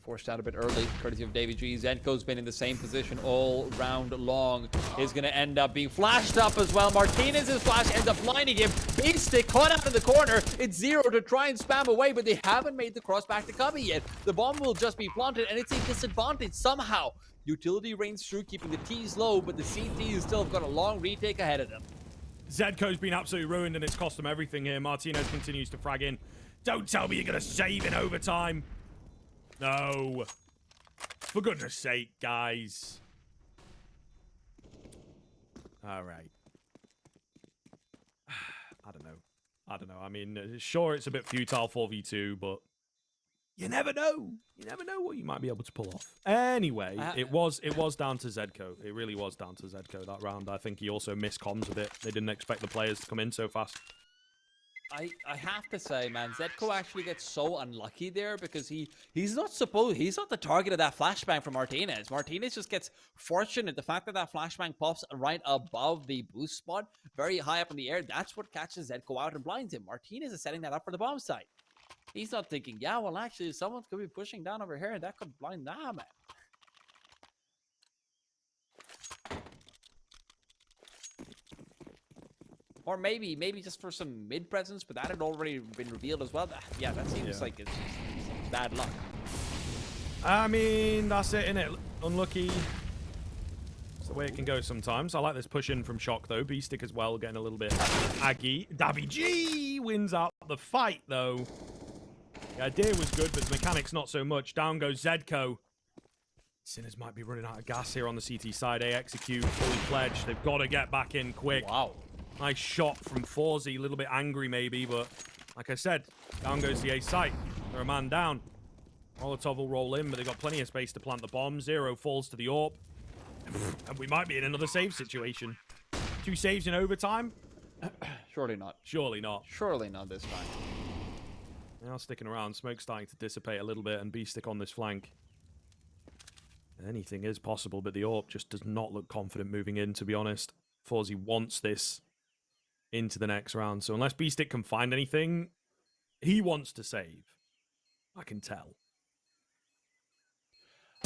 Forced out a bit early, courtesy of Davy G. Zedko's been in the same position all round long. Is going to end up being flashed up as well. Martinez's flash ends up blinding him. Beefstick caught out in the corner. It's Zero to try and spam away, but they haven't made the cross back to Cubby yet. The bomb will just be planted, and it's a disadvantage somehow. Utility reigns through, keeping the T's low, but the CT's still have got a long retake ahead of them. Zedko's been absolutely ruined, and it's cost him everything here. Martinez continues to frag in. Don't tell me you're going to save in overtime. No. For goodness sake, guys. All right. I don't know. I mean, sure, it's a bit futile 4v2, but you never know. You never know what you might be able to pull off. Anyway, it was down to Zedko. It really was down to Zedko that round. I think he also missed comms a bit. They didn't expect the players to come in so fast. I have to say, man, Zedko actually gets so unlucky there because he's not the target of that flashbang from Martinez. Martinez just gets fortunate. The fact that that flashbang pops right above the boost spot, very high up in the air, that's what catches Zedko out and blinds him. Martinez is setting that up for the bomb site. He's not thinking, yeah, well, actually, someone could be pushing down over here and that could blind that, man. Or maybe just for some mid presence, but that had already been revealed as well. Yeah, that seems like it's just bad luck. I mean, that's it, innit? Unlucky. It's the way it can go sometimes. I like this push in from Shock, though. B-Stick as well, getting a little bit aggy. Davy G wins out the fight, though. The idea was good, but the mechanics not so much. Down goes Zedko. Sinners might be running out of gas here on the CT side. They execute, fully fledged. They've got to get back in quick. Wow. Nice shot from Forsy, a little bit angry maybe, but like I said, down goes the A site. They're a man down. Molotov will roll in, but they've got plenty of space to plant the bomb. Zero falls to the AWP. And we might be in another save situation. 2 saves in overtime? Surely not. Surely not. Surely not this time. Now sticking around, smoke starting to dissipate a little bit, and B-Stick on this flank. Anything is possible, but the AWP just does not look confident moving in, to be honest. Forsy wants this into the next round. So unless B-Stick can find anything, he wants to save. I can tell.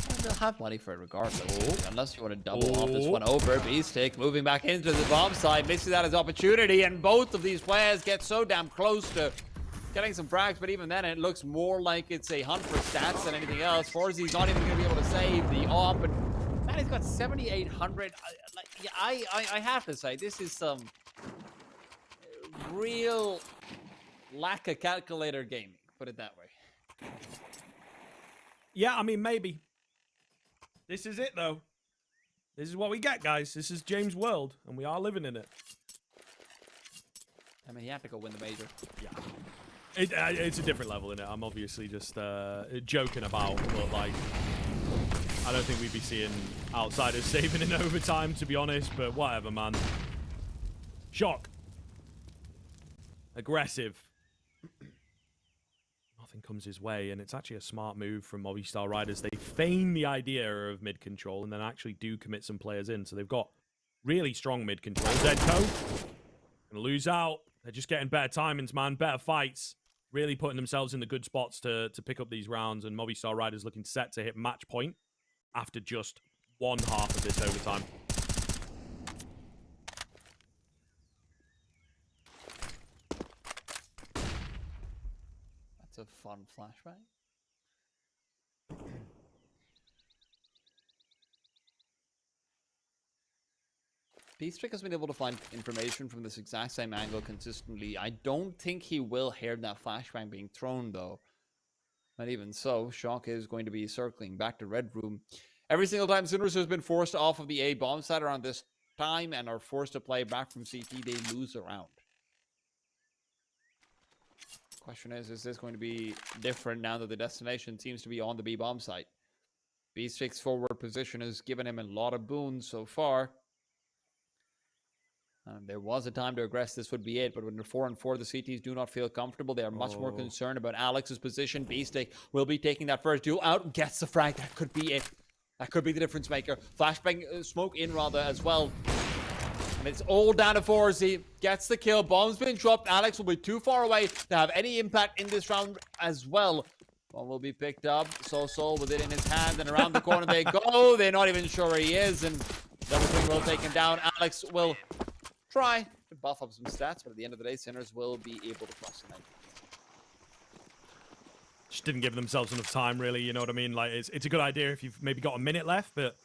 Well, they'll have money for it regardless. Unless you want to double off this one over. B-Stick moving back into the bomb side, misses out his opportunity, and both of these players get so damn close to getting some frags, but even then it looks more like it's a hunt for stats than anything else. Forsy's not even going to be able to save the AWP, and man, he's got 7,800. I have to say, this is some real lack of calculator gaming, put it that way. Yeah, I mean, maybe. This is it, though. This is what we get, guys. This is James' world, and we are living in it. I mean, you have to go win the major. Yeah. It's a different level, innit? I'm obviously just joking about, but, like, I don't think we'd be seeing outsiders saving in overtime, to be honest, but whatever, man. Shock. Aggressive. Nothing comes his way, and it's actually a smart move from Movistar Riders. They feign the idea of mid control and then actually do commit some players in. So they've got really strong mid control. Zedko gonna lose out. They're just getting better timings, man. Better fights. Really putting themselves in the good spots to pick up these rounds. And Movistar Riders looking set to hit match point after just one half of this overtime. That's a fun flashbang. P-Strick has been able to find information from this exact same angle consistently. I don't think he will hear that flashbang being thrown, though. And even so, Shock is going to be circling back to Red Room. Every single time Sinners has been forced off of the A bomb site around this time and are forced to play back from CT, they lose a round. Question is this going to be different now that the destination seems to be on the B bomb site? B6 forward position has given him a lot of boons so far. There was a time to aggress, this would be it, but when they're 4-4, the CTs do not feel comfortable. They are much more concerned about Alex's position. B-Stick will be taking that first duel out and gets the frag. That could be it. That could be the difference maker. Flashbang smoke in rather as well. And it's all down to Forsy. Gets the kill. Bomb's been dropped. Alex will be too far away to have any impact in this round as well. Bomb will be picked up. sausoL with it in his hand, and around the corner they go. They're not even sure where he is, and double swing will take him down. Alex will try to buff up some stats, but at the end of the day, Sinners will be able to cross the line. Just didn't give themselves enough time, really. You know what I mean? Like, it's a good idea if you've maybe got a minute left, but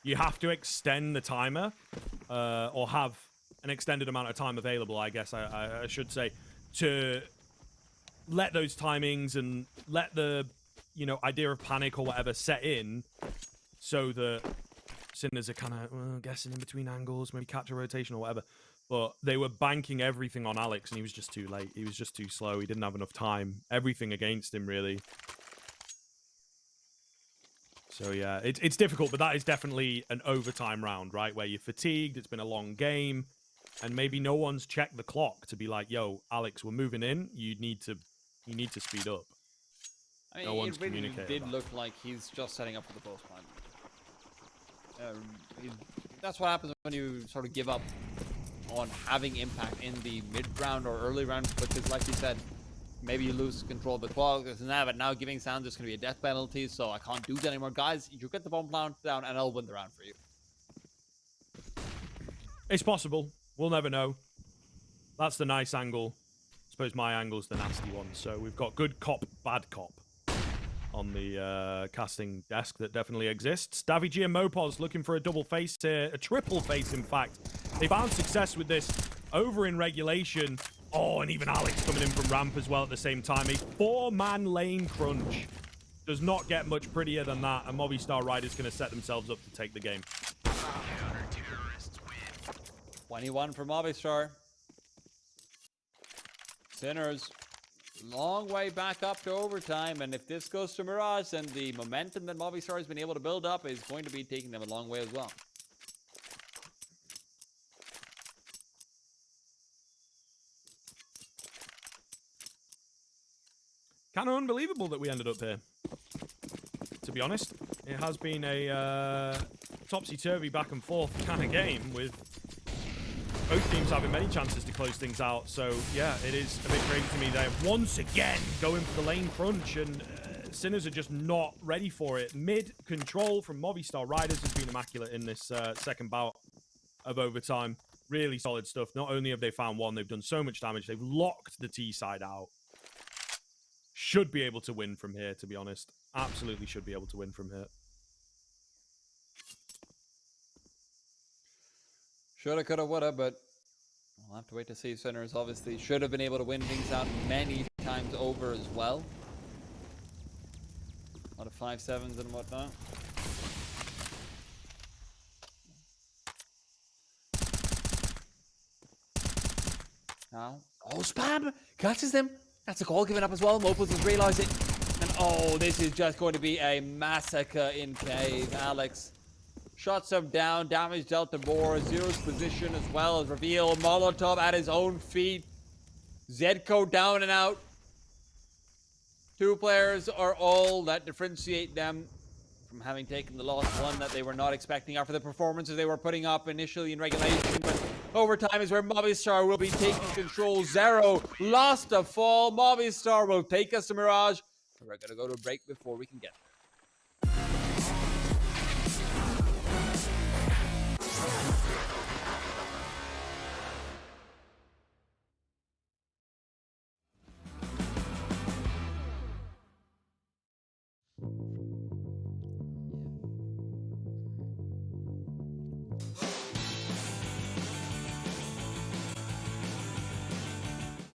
you have to extend the timer, or have an extended amount of time available, I guess I should say, to let those timings and let the, you know, idea of panic or whatever set in, so that Sinners are kind of guessing in between angles, maybe catch a rotation or whatever. But they were banking everything on Alex, and he was just too late. He was just too slow. He didn't have enough time. Everything against him, really. So, yeah, it's difficult, but that is definitely an overtime round, right? Where you're fatigued, it's been a long game, and maybe no one's checked the clock to be like, yo, Alex, we're moving in. You need to speed up. I mean, no one's it really communicated did that. look like he's just setting up for the post plan. That's what happens when you sort of give up on having impact in the mid-round or early round, because like you said, maybe you lose control of the clock, this and that, but now giving sound is going to be a death penalty, so I can't do that anymore. Guys, you get the bomb down and I'll win the round for you. It's possible. We'll never know. That's the nice angle. I suppose my angle's the nasty one. So we've got good cop, bad cop on the casting desk that definitely exists. Davy G and Mopos looking for a double face here, a triple face, in fact. They found success with this over in regulation. Oh, and even Alex coming in from ramp as well at the same time. A 4-man lane crunch. Does not get much prettier than that. And Movistar Riders going to set themselves up to take the game. 21 for Movistar. Sinners, long way back up to overtime, and if this goes to Mirage, then the momentum that Movistar has been able to build up is going to be taking them a long way as well. Kind of unbelievable that we ended up here, to be honest. It has been a topsy-turvy back and forth kind of game, with both teams having many chances to close things out. So, yeah, it is a bit crazy to me. They're once again going for the lane crunch, and Sinners are just not ready for it. Mid control from Movistar Riders has been immaculate in this second bout of overtime. Really solid stuff. Not only have they found one, they've done so much damage. They've locked the T side out. Should be able to win from here, to be honest. Absolutely should be able to win from here. Shoulda, coulda, woulda, but we'll have to wait to see. Sinners obviously should have been able to win things out many times over as well. A lot of 5-7s and whatnot. Now, oh, spam! Catches them! That's a call given up as well. Mopos has realised it. And oh, this is just going to be a massacre in cave. Alex shots him down, damage dealt to more. Zero's position as well as reveal. Molotov at his own feet. Zedco down and out. Two players are all that differentiate them from having taken the loss. One that they were not expecting after the performances they were putting up initially in regulation. But overtime is where Movistar will be taking control. Zero lost a fall. Movistar will take us to Mirage. We're going to go to a break before we can get there.